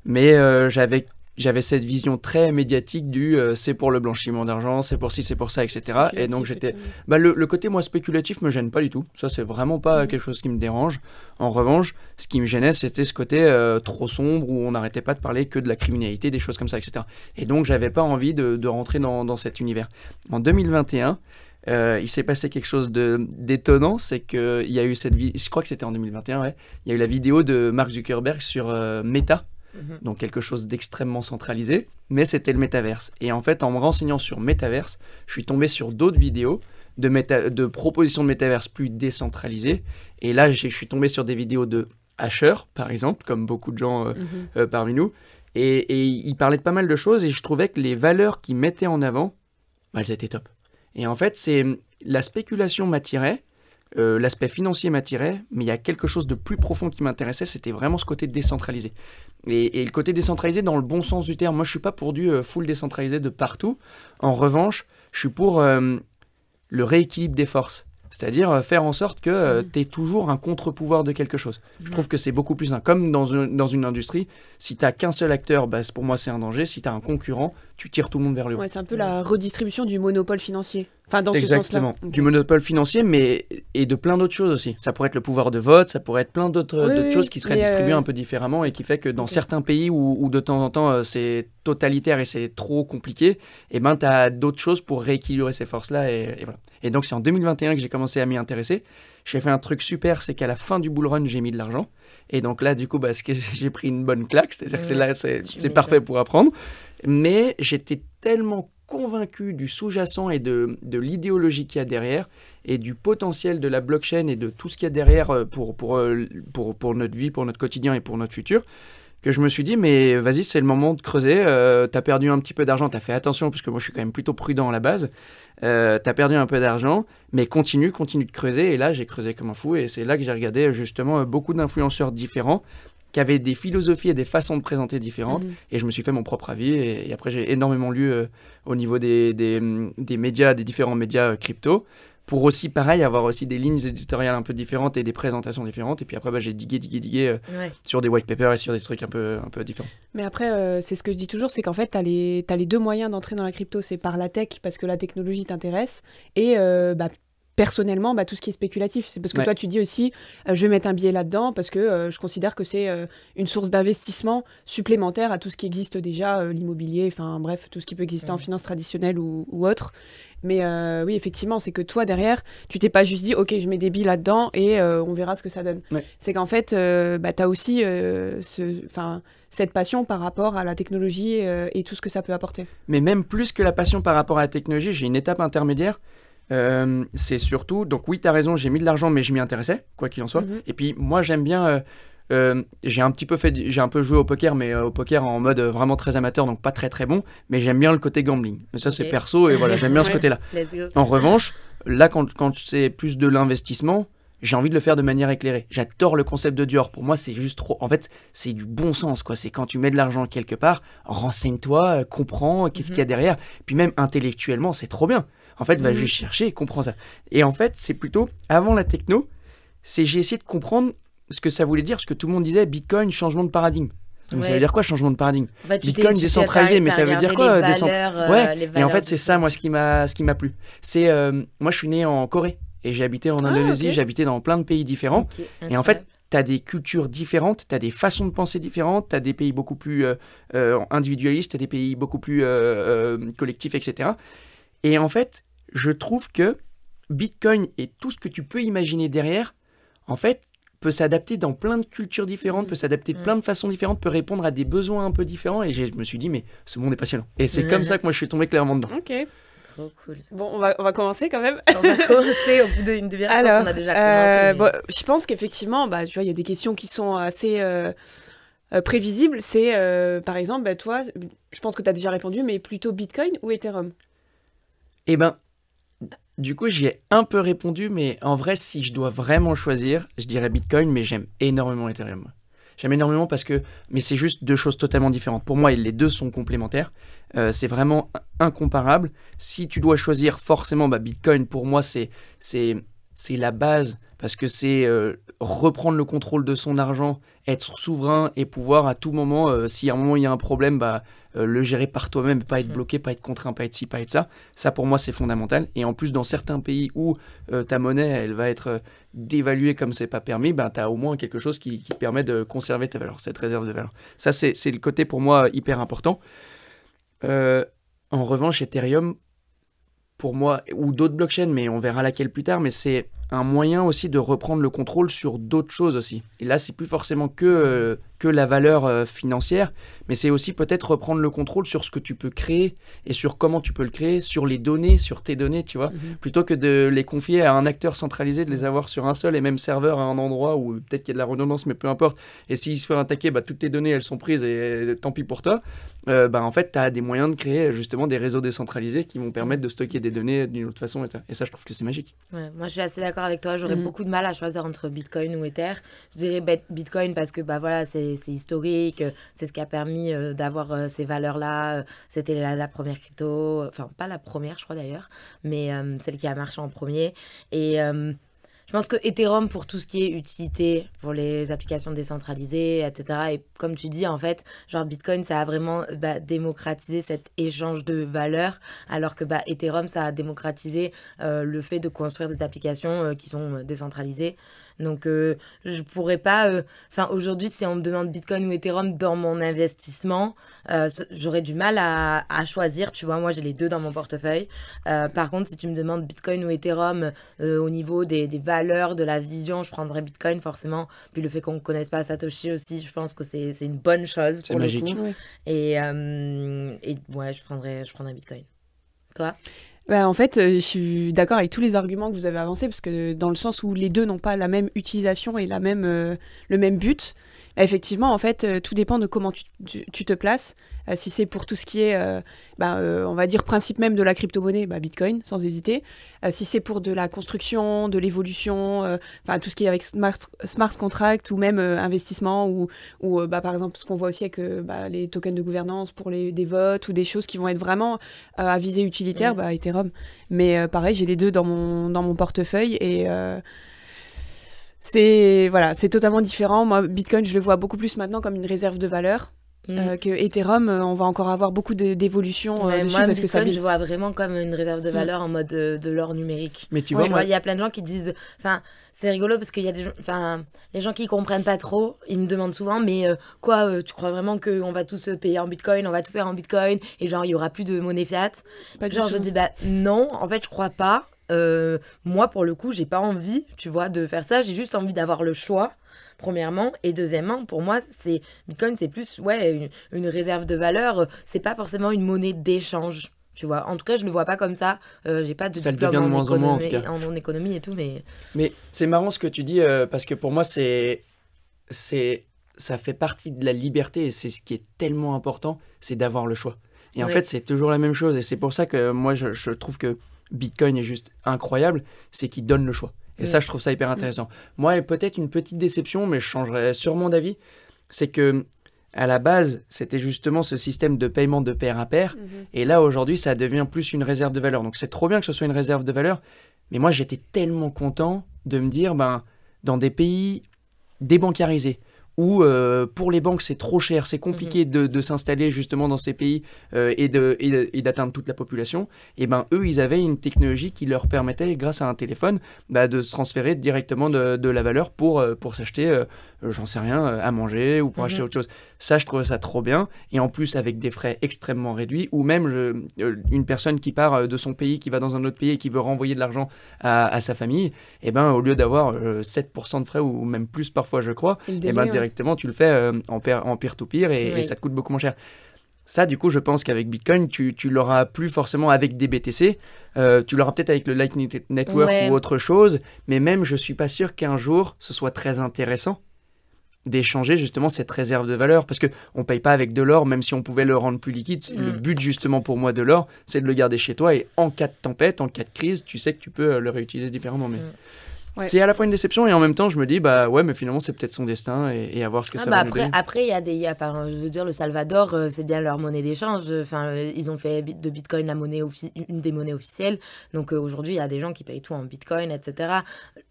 Mais j'avais cette vision très médiatique du c'est pour le blanchiment d'argent, c'est pour ci, c'est pour ça, etc. Et donc j'étais... le côté, moi, spéculatif me gêne pas du tout. Ça, c'est vraiment pas quelque chose qui me dérange. En revanche, ce qui me gênait, c'était ce côté trop sombre où on n'arrêtait pas de parler que de la criminalité, des choses comme ça, etc. Et donc, j'avais pas envie de rentrer dans cet univers. En 2021... il s'est passé quelque chose d'étonnant, c'est qu'il y a eu je crois que c'était en 2021, il y a eu la vidéo de Mark Zuckerberg sur Meta, donc quelque chose d'extrêmement centralisé, mais c'était le métaverse. Et en fait, en me renseignant sur métaverse, je suis tombé sur d'autres vidéos de propositions de métaverse plus décentralisées, et là, je suis tombé sur des vidéos de Asher, par exemple, comme beaucoup de gens parmi nous, et il parlait de pas mal de choses, et je trouvais que les valeurs qu'il mettait en avant, elles étaient top. Et en fait, la spéculation m'attirait, l'aspect financier m'attirait, mais il y a quelque chose de plus profond qui m'intéressait, c'était vraiment ce côté décentralisé. Et le côté décentralisé dans le bon sens du terme. Moi, je ne suis pas pour du full décentralisé de partout. En revanche, je suis pour le rééquilibre des forces. C'est-à-dire faire en sorte que tu aies toujours un contre-pouvoir de quelque chose. Je trouve que c'est beaucoup plus comme dans une industrie. Si tu n'as qu'un seul acteur, pour moi, c'est un danger. Si tu as un concurrent, tu tires tout le monde vers le haut. Ouais, c'est un peu la redistribution du monopole financier. Enfin, dans Exactement. ce sens-là. Du monopole financier, et de plein d'autres choses aussi. Ça pourrait être le pouvoir de vote, ça pourrait être plein d'autres choses qui seraient distribuées un peu différemment et qui fait que dans certains pays où de temps en temps c'est totalitaire et c'est trop compliqué, tu as d'autres choses pour rééquilibrer ces forces-là. Et voilà. Et donc, c'est en 2021 que j'ai commencé à m'y intéresser. J'ai fait un truc super, c'est qu'à la fin du bull run, j'ai mis de l'argent. Et donc là, du coup, j'ai pris une bonne claque. C'est-à-dire que c'est parfait pour apprendre. Mais j'étais tellement convaincu du sous-jacent et de l'idéologie qu'il y a derrière et du potentiel de la blockchain et de tout ce qu'il y a derrière pour notre vie, pour notre quotidien et pour notre futur, que je me suis dit, mais vas-y, c'est le moment de creuser. T'as perdu un petit peu d'argent, t'as fait attention, parce que moi, je suis quand même plutôt prudent à la base. T'as perdu un peu d'argent, mais continue de creuser. Et là, j'ai creusé comme un fou. Et c'est là que j'ai regardé justement beaucoup d'influenceurs différents qui avaient des philosophies et des façons de présenter différentes. Et je me suis fait mon propre avis. Et après, j'ai énormément lu au niveau des médias, des différents médias crypto. pour aussi, pareil, avoir aussi des lignes éditoriales un peu différentes et des présentations différentes. Et puis après, j'ai digué sur des white papers et sur des trucs un peu différents. Mais après, c'est ce que je dis toujours, c'est qu'en fait, t'as les deux moyens d'entrer dans la crypto. C'est par la tech, parce que la technologie t'intéresse, et personnellement, tout ce qui est spéculatif. C'est parce que toi, tu dis aussi, je vais mettre un billet là-dedans parce que je considère que c'est une source d'investissement supplémentaire à tout ce qui existe déjà, l'immobilier, enfin bref, tout ce qui peut exister en finance traditionnelle ou autre. Mais oui, effectivement, c'est que toi, derrière, tu t'es pas juste dit, ok, je mets des billes là-dedans et on verra ce que ça donne. Ouais. C'est qu'en fait, tu as aussi cette passion par rapport à la technologie et tout ce que ça peut apporter. Mais même plus que la passion par rapport à la technologie, j'ai une étape intermédiaire. C'est surtout, donc oui, tu as raison, j'ai mis de l'argent, mais je m'y intéressais, quoi qu'il en soit. Et puis moi, j'aime bien, j'ai un peu joué au poker, mais au poker en mode vraiment très amateur, donc pas très très bon, mais j'aime bien le côté gambling. Mais ça, c'est perso, et voilà, j'aime bien ce côté-là. En revanche, là, quand c'est plus de l'investissement, j'ai envie de le faire de manière éclairée. J'adore le concept de Dior. Pour moi, c'est juste trop... En fait, c'est du bon sens, quoi. C'est quand tu mets de l'argent quelque part, renseigne-toi, comprends qu'est-ce qu'il y a derrière. Puis même intellectuellement, c'est trop bien. En fait, va juste chercher et comprends ça. Et en fait, c'est plutôt, avant la techno, j'ai essayé de comprendre ce que ça voulait dire, parce que tout le monde disait Bitcoin, changement de paradigme. Donc ça veut dire quoi, changement de paradigme? En fait, Bitcoin décentralisé, mais ça veut dire quoi décentralisé? Et en fait, c'est ça, moi, ce qui m'a plu. C'est, moi, je suis né en Corée, et j'ai habité en Indonésie, j'ai habité dans plein de pays différents. Et en fait, tu as des cultures différentes, tu as des façons de penser différentes, tu as des pays beaucoup plus individualistes, tu as des pays beaucoup plus collectifs, etc. Et en fait, je trouve que Bitcoin et tout ce que tu peux imaginer derrière, en fait, peut s'adapter dans plein de cultures différentes, peut s'adapter de plein de façons différentes, peut répondre à des besoins un peu différents. Et je me suis dit, mais ce monde est passionnant. Et c'est comme ça que moi, je suis tombé clairement dedans. Ok. Trop cool. Bon, on va commencer quand même. On va commencer au bout d'une demi-heure. Alors, on a déjà commencé. Bon, je pense qu'effectivement, tu vois, il y a des questions qui sont assez prévisibles. C'est, par exemple, toi, je pense que tu as déjà répondu, mais plutôt Bitcoin ou Ethereum? Eh ben, du coup, j'y ai un peu répondu, mais en vrai, si je dois vraiment choisir, je dirais Bitcoin, mais j'aime énormément Ethereum. J'aime énormément parce que, mais c'est juste deux choses totalement différentes. Pour moi, les deux sont complémentaires. C'est vraiment incomparable. Si tu dois choisir forcément, Bitcoin, pour moi, c'est la base parce que c'est reprendre le contrôle de son argent, être souverain et pouvoir à tout moment, si à un moment il y a un problème, le gérer par toi-même, pas être bloqué, pas être contraint, pas être ci, pas être ça. Ça, pour moi, c'est fondamental. Et en plus, dans certains pays où ta monnaie, elle va être dévaluée comme c'est pas permis, tu as au moins quelque chose qui te permet de conserver ta valeur, cette réserve de valeur. Ça, c'est le côté, pour moi, hyper important. En revanche, Ethereum, pour moi, ou d'autres blockchains, mais on verra laquelle plus tard, mais c'est un moyen aussi de reprendre le contrôle sur d'autres choses aussi. Et là, c'est plus forcément que la valeur financière, mais c'est aussi peut-être reprendre le contrôle sur ce que tu peux créer et sur comment tu peux le créer, sur les données, sur tes données, tu vois, plutôt que de les confier à un acteur centralisé, de les avoir sur un seul et même serveur à un endroit où peut-être qu'il y a de la redondance, mais peu importe. Et s'il se fait attaquer, toutes tes données, elles sont prises et tant pis pour toi. En fait, tu as des moyens de créer justement des réseaux décentralisés qui vont permettre de stocker des données d'une autre façon. Et ça, je trouve que c'est magique. Ouais, moi, je suis assez d'accord avec toi. J'aurais beaucoup de mal à choisir entre Bitcoin ou Ether. Je dirais Bitcoin parce que voilà, c'est historique, c'est ce qui a permis d'avoir ces valeurs-là. C'était la première crypto, enfin pas la première, je crois d'ailleurs, mais celle qui a marché en premier. Et je pense que Ethereum, pour tout ce qui est utilité, pour les applications décentralisées, etc. Et comme tu dis, en fait, genre Bitcoin, ça a vraiment démocratisé cet échange de valeurs, alors que Ethereum, ça a démocratisé le fait de construire des applications qui sont décentralisées. Donc, je pourrais pas... aujourd'hui, si on me demande Bitcoin ou Ethereum dans mon investissement, j'aurais du mal à choisir. Tu vois, moi, j'ai les deux dans mon portefeuille. Par contre, si tu me demandes Bitcoin ou Ethereum au niveau des valeurs, de la vision, je prendrais Bitcoin forcément. Puis le fait qu'on ne connaisse pas Satoshi aussi, je pense que c'est une bonne chose pour le coup. Oui. Et ouais, je prendrais Bitcoin. Toi ? En fait, je suis d'accord avec tous les arguments que vous avez avancés, parce que dans le sens où les deux n'ont pas la même utilisation et le même but. Effectivement, en fait, tout dépend de comment tu te places. Si c'est pour tout ce qui est, on va dire, principe même de la crypto-monnaie, Bitcoin, sans hésiter. Si c'est pour de la construction, de l'évolution, tout ce qui est avec smart contract ou même investissement, ou par exemple, ce qu'on voit aussi avec les tokens de gouvernance pour des votes ou des choses qui vont être vraiment à visée utilitaire, Ethereum. Mais pareil, j'ai les deux dans mon portefeuille et... c'est totalement différent. Moi, Bitcoin, je le vois beaucoup plus maintenant comme une réserve de valeur. Que Ethereum, on va encore avoir beaucoup d'évolutions dessus. Moi, parce Bitcoin, que je vois vraiment comme une réserve de valeur en mode de l'or numérique. Mais tu vois, il y a plein de gens qui disent... c'est rigolo parce qu'il y a les gens qui comprennent pas trop, ils me demandent souvent, mais tu crois vraiment qu'on va tous payer en Bitcoin, on va tout faire en Bitcoin, et genre, il y aura plus de monnaie fiat? Je dis, non, en fait, je crois pas. Moi, pour le coup, j'ai pas envie, tu vois, de faire ça. J'ai juste envie d'avoir le choix, premièrement. Et deuxièmement, pour moi, Bitcoin, c'est plus une réserve de valeur. C'est pas forcément une monnaie d'échange, tu vois. En tout cas, je le vois pas comme ça. J'ai pas de diplôme en économie et tout, mais... Mais c'est marrant ce que tu dis, parce que pour moi, ça fait partie de la liberté, et c'est ce qui est tellement important, c'est d'avoir le choix. Et en fait, c'est toujours la même chose. Et c'est pour ça que moi, je trouve que Bitcoin est juste incroyable, c'est qu'il donne le choix. Et ça, je trouve ça hyper intéressant. Moi, peut-être une petite déception, mais je changerais sûrement d'avis, c'est que à la base, c'était justement ce système de paiement de pair à pair. Et là, aujourd'hui, ça devient plus une réserve de valeur. Donc, c'est trop bien que ce soit une réserve de valeur. Mais moi, j'étais tellement content de me dire, dans des pays débancarisés, où pour les banques c'est trop cher, c'est compliqué de s'installer justement dans ces pays et d'atteindre toute la population, et eux ils avaient une technologie qui leur permettait grâce à un téléphone de se transférer directement de la valeur pour s'acheter j'en sais rien, à manger ou pour acheter autre chose. Ça, je trouve ça trop bien, et en plus avec des frais extrêmement réduits, ou même une personne qui part de son pays, qui va dans un autre pays et qui veut renvoyer de l'argent à sa famille, au lieu d'avoir 7% de frais ou même plus parfois je crois, directement tu le fais en peer-to-peer et ça te coûte beaucoup moins cher. Ça, du coup, je pense qu'avec Bitcoin, tu l'auras plus forcément avec des BTC, tu l'auras peut-être avec le Lightning Network ou autre chose, mais même je suis pas sûr qu'un jour ce soit très intéressant d'échanger justement cette réserve de valeur, parce qu'on paye pas avec de l'or, même si on pouvait le rendre plus liquide. Le but justement pour moi de l'or, c'est de le garder chez toi, et en cas de tempête, en cas de crise, tu sais que tu peux le réutiliser différemment. Mais c'est à la fois une déception, et en même temps je me dis mais finalement c'est peut-être son destin, et à voir ce que ça va nous donner. Après il y a je veux dire, le Salvador, c'est bien leur monnaie d'échange. Ils ont fait de Bitcoin une des monnaies officielles, donc aujourd'hui il y a des gens qui payent tout en Bitcoin, etc.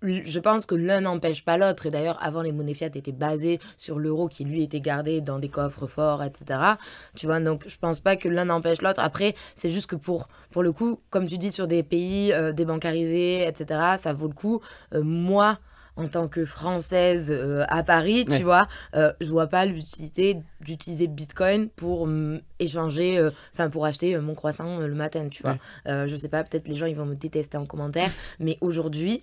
Je pense que l'un n'empêche pas l'autre, et d'ailleurs avant les monnaies fiat étaient basées sur l'euro qui lui était gardé dans des coffres forts, etc. Tu vois, donc je pense pas que l'un n'empêche l'autre. Après c'est juste que pour le coup, comme tu dis, sur des pays débancarisés, etc., ça vaut le coup. Moi, en tant que Française à Paris, tu vois, je vois pas l'utilité d'utiliser Bitcoin pour échanger, pour acheter mon croissant le matin, tu vois. Je sais pas, peut-être les gens ils vont me détester en commentaire, mais aujourd'hui,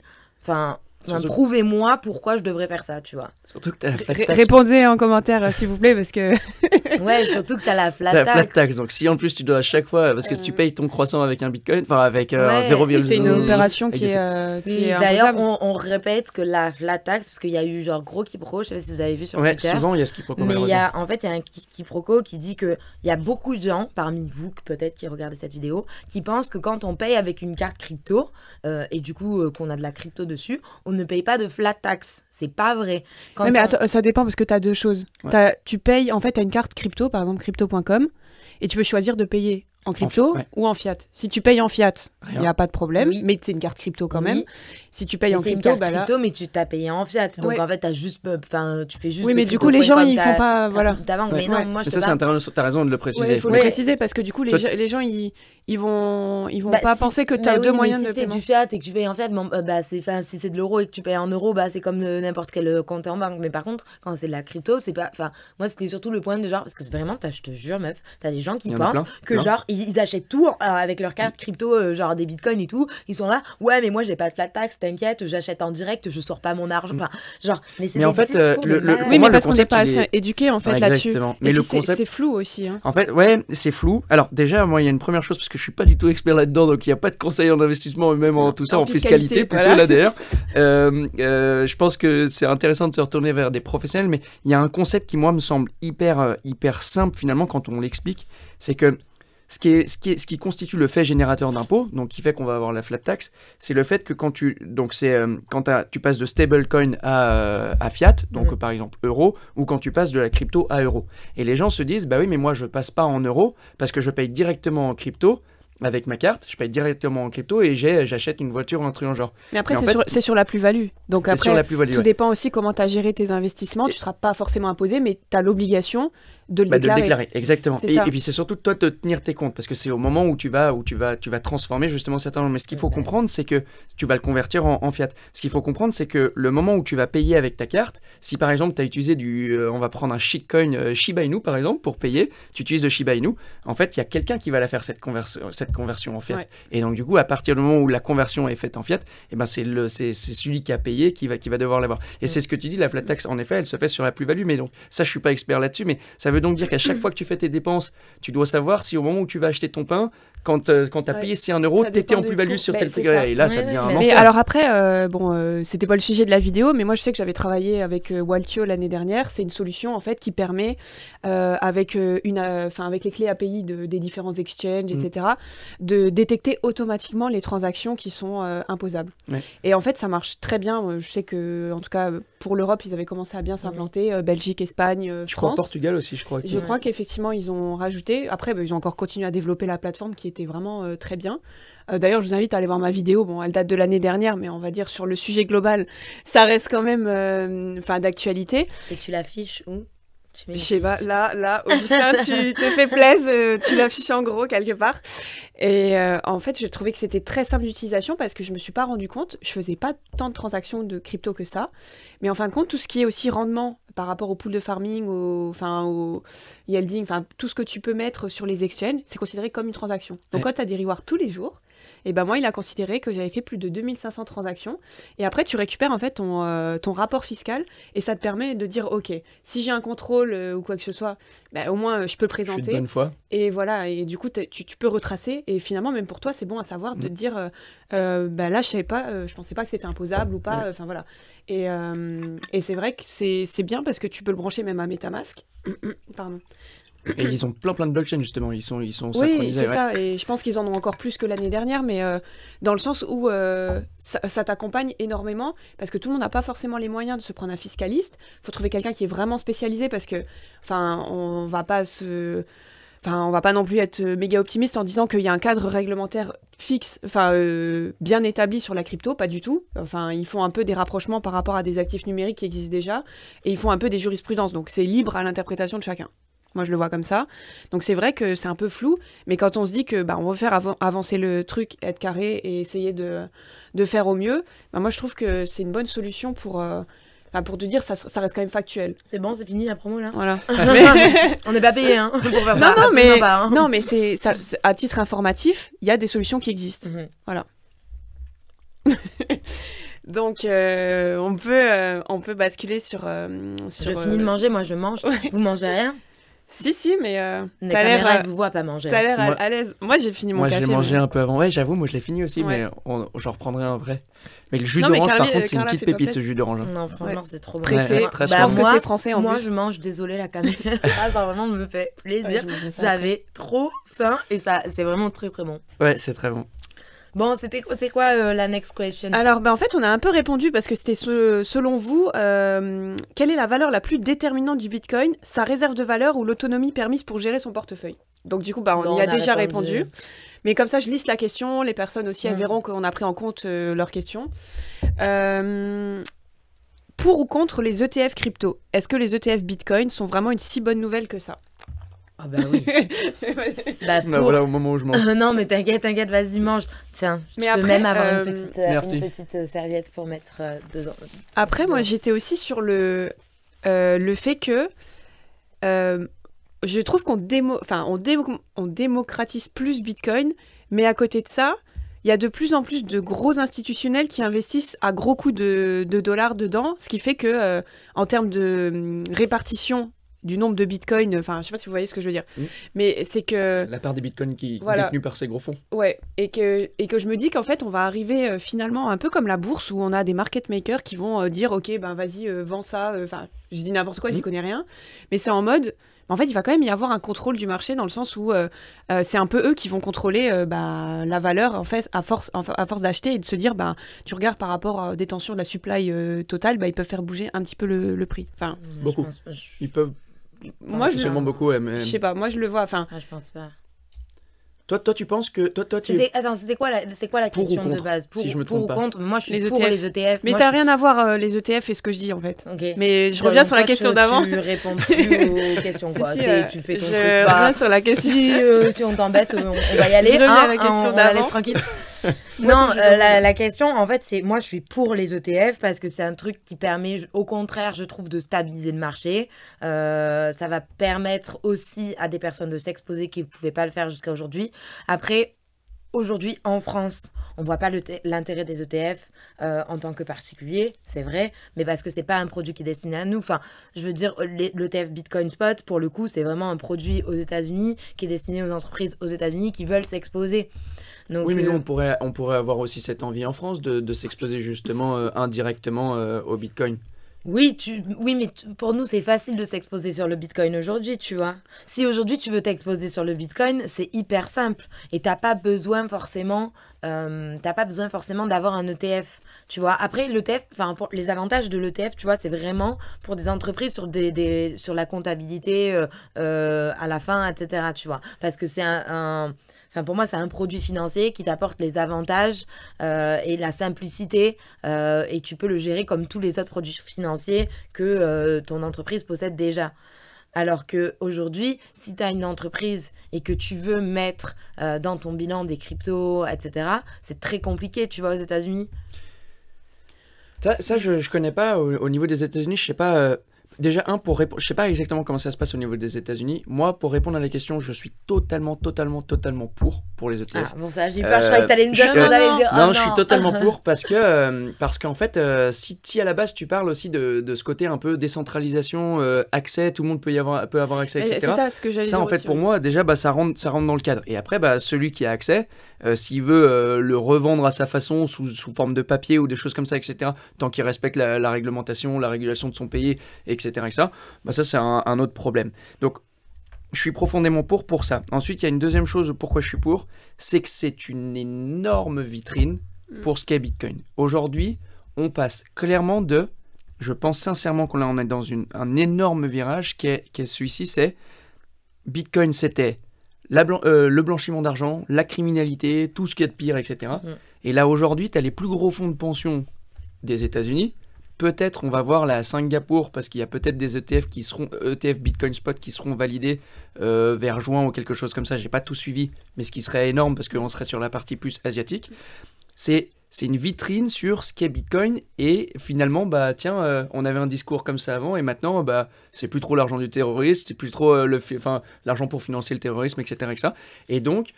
prouvez-moi pourquoi je devrais faire ça, tu vois. Surtout que t'as la flat tax. Répondez en commentaire, s'il vous plaît, parce que... surtout que t'as la flat tax. T'as la flat tax, donc si en plus tu dois à chaque fois, parce que si tu payes ton croissant avec un Bitcoin, avec 0,0... C'est une opération qui est d'ailleurs, on répète que la flat tax, parce qu'il y a eu gros quiproquo, je sais pas si vous avez vu sur Twitter. Souvent il y a ce quiproquo. Mais il y a un quiproquo qui dit qu'il y a beaucoup de gens, parmi vous peut-être qui regardez cette vidéo, qui pensent que quand on paye avec une carte crypto, et du coup qu'on a de la crypto dessus, on ne paye pas de flat tax. C'est pas vrai. Attends, ça dépend, parce que tu as deux choses. Tu payes, en fait, tu as une carte crypto, par exemple crypto.com, et tu peux choisir de payer en crypto ou en fiat. Si tu payes en fiat, il n'y a pas de problème, mais c'est une carte crypto quand même. Si tu payes en crypto, c'est une carte crypto, mais tu t'as payé en fiat. Donc en fait, tu fais juste... Oui, mais du coup, les gens, ils font pas... Mais non, moi, je ça, c'est intéressant, t'as raison de le préciser. Il faut le préciser, parce que du coup, les gens, ils vont pas penser que tu as deux moyens de paiement. Si c'est du fiat et que tu payes en fiat, si c'est de l'euro et que tu payes en euros, c'est comme n'importe quel compte en banque. Mais par contre, quand c'est de la crypto, c'est pas... Moi, c'était surtout le point de genre... Parce que vraiment, je te jure, meuf, t'as des gens qui pensent que genre, ils achètent tout avec leur carte crypto, genre des bitcoins et tout. Ils sont là, mais moi, j'ai pas de flat tax, t'inquiète, j'achète en direct, je sors pas mon argent. Mais en fait, oui, mais parce qu'on n'est pas assez éduqué en fait là-dessus. Mais et le puis concept, c'est flou aussi. En fait, c'est flou. Alors déjà, moi, il y a une première chose, parce que que je suis pas du tout expert là-dedans, donc il n'y a pas de conseils en investissement, même en tout ça, en fiscalité plutôt voilà. Là d'ailleurs. Je pense que c'est intéressant de se retourner vers des professionnels, mais il y a un concept qui, moi, me semble hyper simple finalement quand on l'explique, c'est que ce qui constitue le fait générateur d'impôt, donc qui fait qu'on va avoir la flat tax, c'est le fait que quand tu passes de stablecoin à fiat, donc par exemple euro, ou quand tu passes de la crypto à euro. Et les gens se disent, bah oui, mais moi je passe pas en euros parce que je paye directement en crypto. Avec ma carte, je paye directement en crypto et j'achète une voiture ou un truc en genre. Mais après, c'est sur la plus-value. Donc après, sur la plus-value, tout dépend aussi comment tu as géré tes investissements. Tu ne seras pas forcément imposé, mais tu as l'obligation de le déclarer. De le déclarer, exactement. Et puis c'est surtout toi de tenir tes comptes, parce que c'est au moment où tu vas transformer justement certains gens. Mais ce qu'il faut comprendre, c'est que tu vas le convertir en fiat. Ce qu'il faut comprendre, c'est que le moment où tu vas payer avec ta carte, si par exemple tu as utilisé on va prendre un shitcoin Shiba Inu par exemple pour payer, tu utilises de Shiba Inu, en fait il y a quelqu'un qui va la faire cette conversion en fiat. Ouais. Et donc du coup, à partir du moment où la conversion est faite en fiat, eh ben, c'est celui qui a payé qui va devoir l'avoir. Et c'est ce que tu dis, la flat tax, en effet, elle se fait sur la plus-value. Mais donc ça, je suis pas expert là-dessus, mais ça veut donc dire qu'à chaque fois que tu fais tes dépenses, tu dois savoir si au moment où tu vas acheter ton pain, quand tu as payé 1 euro, tu étais en plus-value sur tel truc. Et là, ça devient un mensonge. Mais alors après, c'était pas le sujet de la vidéo, mais moi, je sais que j'avais travaillé avec Waltio l'année dernière. C'est une solution, en fait, qui permet, avec les clés API des différents exchanges, etc., de détecter automatiquement les transactions qui sont imposables. Ouais. Et en fait, ça marche très bien. Je sais que, en tout cas, pour l'Europe, ils avaient commencé à bien s'implanter. Belgique, Espagne, France. Je crois Portugal aussi, je crois. Je crois qu'effectivement, ils ont rajouté. Après, ils ont encore continué à développer la plateforme qui était vraiment très bien. D'ailleurs, je vous invite à aller voir ma vidéo. Bon, elle date de l'année dernière, mais on va dire sur le sujet global, ça reste quand même d'actualité. Et tu l'affiches où ? Je sais pas, là, Augustin, tu te fais plaisir, tu l'affiches en gros quelque part. Et en fait, je trouvais que c'était très simple d'utilisation parce que je me suis pas rendu compte, je faisais pas tant de transactions de crypto que ça. Mais en fin de compte, tout ce qui est aussi rendement par rapport au pool de farming, au yielding, tout ce que tu peux mettre sur les exchanges, c'est considéré comme une transaction. Donc quand tu as des rewards tous les jours, et ben moi, il a considéré que j'avais fait plus de 2500 transactions. Et après, tu récupères en fait ton rapport fiscal et ça te permet de dire, OK, si j'ai un contrôle ou quoi que ce soit, au moins, je peux le présenter. Je suis de bonne foi. Et voilà, et du coup, tu peux retracer. Et finalement, même pour toi, c'est bon à savoir de te dire, là, je savais pas, je pensais pas que c'était imposable ou pas. Enfin, voilà. Et c'est vrai que c'est bien parce que tu peux le brancher même à MetaMask. Pardon. Et ils ont plein de blockchains justement, ils sont synchronisés. Oui, c'est ça, et je pense qu'ils en ont encore plus que l'année dernière, mais dans le sens où ça t'accompagne énormément, parce que tout le monde n'a pas forcément les moyens de se prendre un fiscaliste. Il faut trouver quelqu'un qui est vraiment spécialisé, parce que on va pas non plus être méga optimiste en disant qu'il y a un cadre réglementaire fixe, bien établi sur la crypto, pas du tout. Ils font un peu des rapprochements par rapport à des actifs numériques qui existent déjà, et ils font un peu des jurisprudences, donc c'est libre à l'interprétation de chacun. Moi, je le vois comme ça. Donc, c'est vrai que c'est un peu flou, mais quand on se dit que on veut faire avancer le truc, être carré et essayer de faire au mieux, moi, je trouve que c'est une bonne solution pour te dire ça reste quand même factuel. C'est bon, c'est fini la promo, là. Voilà. On n'est pas payé pour faire ça. Non, mais c'est à titre informatif, il y a des solutions qui existent. Mm-hmm. Voilà. Donc, on peut basculer sur... Je finis de manger, moi je mange. Vous mangez rien ? Si, mais les caméras vous voient pas manger. T'as l'air à l'aise. Moi, j'ai fini mon café. Moi, j'ai mangé un peu avant. Ouais, j'avoue, moi, je l'ai fini aussi, mais j'en reprendrai un après. Mais le jus d'orange, par contre, c'est une petite pépite, ce jus d'orange. Non, franchement, c'est trop bon. Pressé. Je pense que c'est français en plus. Moi, je mange, désolé, la caméra. Ça vraiment me fait plaisir. J'avais trop faim et ça, c'est vraiment très, très bon. Ouais, c'est très bon. Bon, c'est quoi la next question ? Alors, en fait, on a un peu répondu parce que c'était selon vous, quelle est la valeur la plus déterminante du Bitcoin, sa réserve de valeur ou l'autonomie permise pour gérer son portefeuille ? Donc, du coup, on y a déjà répondu. Mais comme ça, je liste la question. Les personnes aussi, elles verront qu'on a pris en compte leurs questions. Pour ou contre les ETF crypto ? Est-ce que les ETF Bitcoin sont vraiment une si bonne nouvelle que ça ? Ah bah oui. Voilà, au moment où je mange. Non, mais t'inquiète, vas-y, mange. Tiens, tu peux même avoir une petite serviette pour mettre dedans. Après, moi, j'étais aussi sur le fait que je trouve qu'on démocratise plus Bitcoin, mais à côté de ça, il y a de plus en plus de gros institutionnels qui investissent à gros coups de dollars dedans, ce qui fait que, en termes de répartition du nombre de bitcoins, enfin je sais pas si vous voyez ce que je veux dire, mais c'est que... La part des bitcoins qui est détenue par ces gros fonds. Ouais, et que je me dis qu'en fait on va arriver finalement un peu comme la bourse où on a des market makers qui vont dire ok ben vas-y vends ça, enfin je dis n'importe quoi, j'y connais rien, mais c'est en mode... En fait, il va quand même y avoir un contrôle du marché dans le sens où c'est un peu eux qui vont contrôler la valeur en fait, à force d'acheter et de se dire tu regardes par rapport à détention de la supply totale, ils peuvent faire bouger un petit peu le prix. Enfin, beaucoup. Ils peuvent. Moi, beaucoup. Mais... Je sais pas. Moi, je le vois. Enfin, je pense pas. Toi, tu penses que... Attends, c'était quoi la question de base? Si je me trompe pour pas. ou contre? Moi, je suis pour les ETF. Mais ça n'a rien à voir, les ETF et ce que je dis, en fait. Okay. Mais je reviens sur la question d'avant. Tu réponds plus aux questions, quoi. Tu fais ton truc. Je reviens sur la question. Si on t'embête, on va y aller. Je reviens à la question on la laisse tranquille. Non, la question, en fait, c'est... Moi, je suis pour les ETF parce que c'est un truc qui permet, au contraire, je trouve, de stabiliser le marché. Ça va permettre aussi à des personnes de s'exposer qui ne pouvaient pas le faire jusqu'à aujourd'hui. Après... Aujourd'hui, en France, on ne voit pas l'intérêt des ETF en tant que particulier, c'est vrai, mais parce que ce n'est pas un produit qui est destiné à nous. Enfin, je veux dire, l'ETF Bitcoin Spot, pour le coup, c'est vraiment un produit aux États-Unis qui est destiné aux entreprises aux États-Unis qui veulent s'exposer. Donc, oui, mais nous, on pourrait avoir aussi cette envie en France de s'exposer justement indirectement au Bitcoin. Oui, mais pour nous, c'est facile de s'exposer sur le Bitcoin aujourd'hui, tu vois. Si aujourd'hui, tu veux t'exposer sur le Bitcoin, c'est hyper simple. Et t'as pas besoin forcément d'avoir un ETF, tu vois. Après, l'ETF, pour les avantages de l'ETF, tu vois, c'est vraiment pour des entreprises sur la comptabilité à la fin, etc., tu vois. Parce que c'est pour moi, c'est un produit financier qui t'apporte les avantages et la simplicité et tu peux le gérer comme tous les autres produits financiers que ton entreprise possède déjà. Alors qu'aujourd'hui, si tu as une entreprise et que tu veux mettre dans ton bilan des cryptos, etc., c'est très compliqué, tu vois, aux États-Unis. Ça je connais pas. Au niveau des États-Unis, je sais pas... Déjà, je sais pas exactement comment ça se passe au niveau des États-Unis. Moi, pour répondre à la question, je suis totalement pour les ETF. Ah, bon, ça, j'ai peur, je croyais que t'allais me dire. Non, je suis totalement pour parce qu'en fait, si à la base, tu parles aussi de ce côté un peu décentralisation, accès, tout le monde peut avoir accès, etc. C'est ça, ce que j'allais dire. Ça, en fait, pour moi, déjà, ça rentre dans le cadre. Et après, celui qui a accès, s'il veut le revendre à sa façon, sous forme de papier ou des choses comme ça, etc., tant qu'il respecte la réglementation, la régulation de son pays, etc., ça, c'est un autre problème. Donc, je suis profondément pour ça. Ensuite, il y a une deuxième chose pourquoi je suis pour, c'est que c'est une énorme vitrine pour ce qu'est Bitcoin. Aujourd'hui, on passe clairement je pense sincèrement qu'on est dans un énorme virage qui est celui-ci, c'est Bitcoin, c'était le blanchiment d'argent, la criminalité, tout ce qu'il y a de pire, etc. Et là, aujourd'hui, tu as les plus gros fonds de pension des États-Unis. Peut-être on va voir là à Singapour parce qu'il y a peut-être des ETF ETF Bitcoin Spot qui seront validés vers juin ou quelque chose comme ça. J'ai pas tout suivi, mais ce qui serait énorme parce qu'on serait sur la partie plus asiatique. C'est une vitrine sur ce qu'est Bitcoin et finalement on avait un discours comme ça avant et maintenant c'est plus trop l'argent du terroriste, c'est plus trop l'argent pour financer le terrorisme, etc., etc. Et donc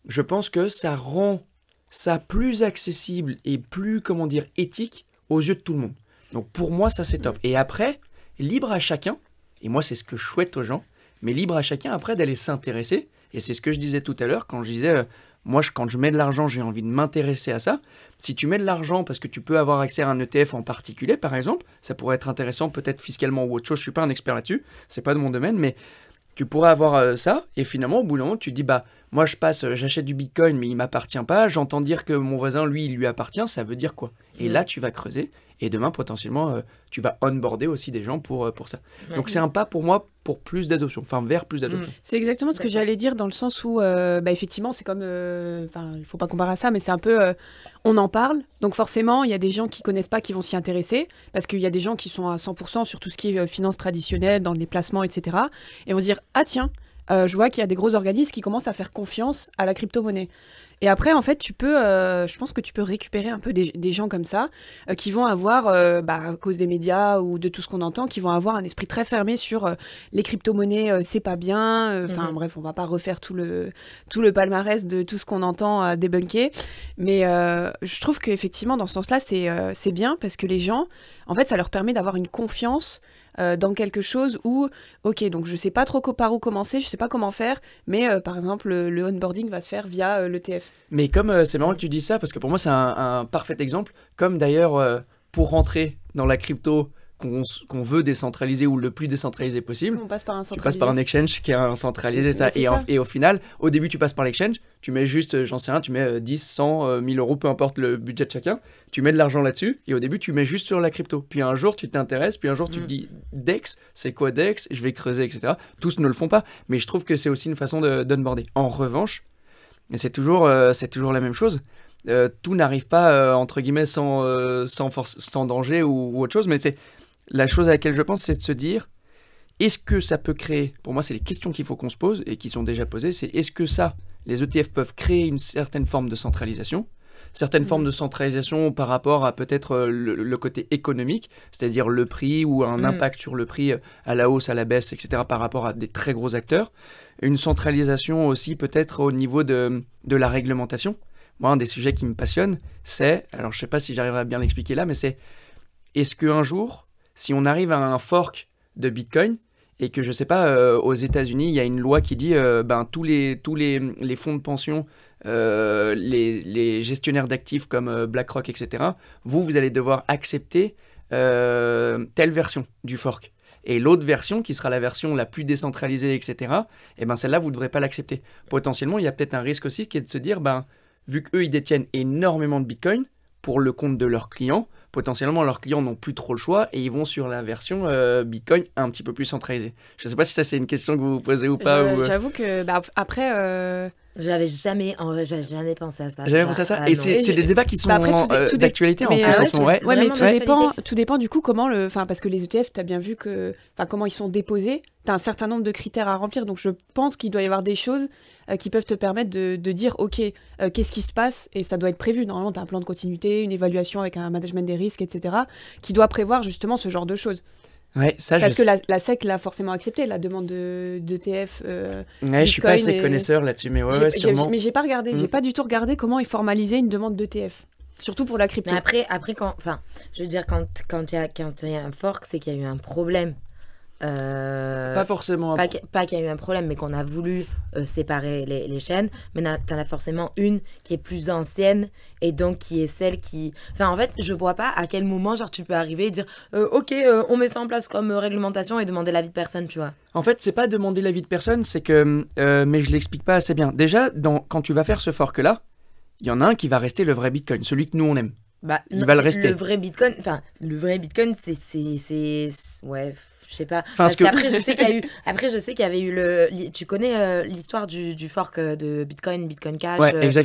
je pense que ça rend ça plus accessible et plus éthique aux yeux de tout le monde. Donc pour moi, ça c'est top. Et après, libre à chacun, et moi c'est ce que je souhaite aux gens, mais libre à chacun après d'aller s'intéresser. Et c'est ce que je disais tout à l'heure quand je disais, quand je mets de l'argent, j'ai envie de m'intéresser à ça. Si tu mets de l'argent parce que tu peux avoir accès à un ETF en particulier, par exemple, ça pourrait être intéressant peut-être fiscalement ou autre chose. Je suis pas un expert là-dessus, c'est pas de mon domaine, mais tu pourrais avoir ça. Et finalement, au bout d'un moment, tu te dis, moi j'achète du Bitcoin, mais il m'appartient pas. J'entends dire que mon voisin, lui, il lui appartient. Ça veut dire quoi? Et là, tu vas creuser. Et demain, potentiellement, tu vas onboarder aussi des gens pour ça. Ouais. Donc, c'est un pas pour moi pour plus d'adoption, vers plus d'adoption. C'est exactement ce que j'allais dire dans le sens où, effectivement, c'est comme... il ne faut pas comparer à ça, mais c'est un peu... on en parle, donc forcément, il y a des gens qui ne connaissent pas qui vont s'y intéresser, parce qu'il y a des gens qui sont à 100% sur tout ce qui est finance traditionnelle, dans les placements, etc. Et vont se dire, ah tiens, je vois qu'il y a des gros organismes qui commencent à faire confiance à la crypto-monnaie. Et après, en fait, je pense que tu peux récupérer un peu des gens comme ça, qui vont avoir, à cause des médias ou de tout ce qu'on entend, qui vont avoir un esprit très fermé sur les crypto-monnaies, c'est pas bien. Bref, on va pas refaire tout le palmarès de tout ce qu'on entend débunker. Mais je trouve qu'effectivement, dans ce sens-là, c'est bien parce que les gens, en fait, ça leur permet d'avoir une confiance dans quelque chose où, ok, donc je sais pas trop par où commencer, je sais pas comment faire, mais par exemple, le onboarding va se faire via l'ETF. Mais comme c'est marrant que tu dis ça, parce que pour moi, c'est un parfait exemple, comme d'ailleurs, pour rentrer dans la crypto qu'on veut décentraliser ou le plus décentralisé possible, on passe par un tu passes par un exchange qui est un centralisé. Et au final, au début, tu passes par l'exchange, tu mets juste, j'en sais rien, tu mets 10, 100, 1000 euros, peu importe le budget de chacun, tu mets de l'argent là-dessus, et au début, tu mets juste sur la crypto. Puis un jour, tu t'intéresses, puis un jour, tu te dis, DEX, c'est quoi DEX? Je vais creuser, etc. Tous ne le font pas, mais je trouve que c'est aussi une façon d'onboarder. En revanche, et c'est toujours la même chose, tout n'arrive pas, entre guillemets, sans danger ou autre chose, mais c'est la chose à laquelle je pense, c'est de se dire, est-ce que ça peut créer, pour moi c'est les questions qu'il faut qu'on se pose et qui sont déjà posées, c'est est-ce que ça, les ETF peuvent créer une certaine forme de centralisation, par rapport à peut-être le côté économique, c'est-à-dire le prix ou un impact sur le prix à la hausse, à la baisse, etc. par rapport à des très gros acteurs, une centralisation aussi peut-être au niveau de la réglementation. Moi, un des sujets qui me passionne, c'est, alors je ne sais pas si j'arriverai à bien l'expliquer là, mais c'est, est-ce qu'un jour, si on arrive à un fork de Bitcoin et que, je ne sais pas, aux États-Unis, il y a une loi qui dit tous les fonds de pension, les gestionnaires d'actifs comme BlackRock, etc., vous allez devoir accepter telle version du fork. Et l'autre version, qui sera la version la plus décentralisée, etc., celle-là, vous ne devrez pas l'accepter. Potentiellement, il y a peut-être un risque aussi qui est de se dire, vu qu'eux, ils détiennent énormément de Bitcoin pour le compte de leurs clients, potentiellement leurs clients n'ont plus trop le choix et ils vont sur la version Bitcoin un petit peu plus centralisée. Je ne sais pas si ça c'est une question que vous vous posez ou pas. J'avoue que après... J'avais jamais pensé à ça. J'avais pensé à ça. Et c'est des débats qui sont d'actualité en plus en ce moment. Ouais, mais tout dépend du coup comment parce que les ETF, tu as bien vu comment ils sont déposés. Tu as un certain nombre de critères à remplir. Donc je pense qu'il doit y avoir des choses qui peuvent te permettre de dire ok, qu'est-ce qui se passe, et ça doit être prévu. Normalement, tu as un plan de continuité, une évaluation avec un management des risques, etc. qui doit prévoir justement ce genre de choses. Ouais, ça, parce que la SEC l'a forcément accepté, la demande d'ETF. Je suis pas assez connaisseur là-dessus, mais sûrement. Mais j'ai pas regardé, j'ai pas du tout regardé comment ils formalisaient une demande d'ETF. Surtout pour la crypto. Mais après quand il y a un fork, c'est qu'il y a eu un problème. Pas forcément. Pas qu'il y a eu un problème, mais qu'on a voulu séparer les chaînes. Mais t'en as forcément une qui est plus ancienne et donc qui est celle qui... Enfin, en fait, je vois pas à quel moment tu peux arriver et dire ok, on met ça en place comme réglementation et demander l'avis de personne, tu vois. En fait, c'est pas demander l'avis de personne, c'est que... mais je l'explique pas assez bien. Déjà, quand tu vas faire ce fork-là, il y en a un qui va rester le vrai Bitcoin, celui que nous, on aime. Il va le rester. Le vrai Bitcoin, c'est... Ouais... Je sais pas. Parce qu'après, je sais qu'il y avait eu tu connais l'histoire du fork de Bitcoin Cash,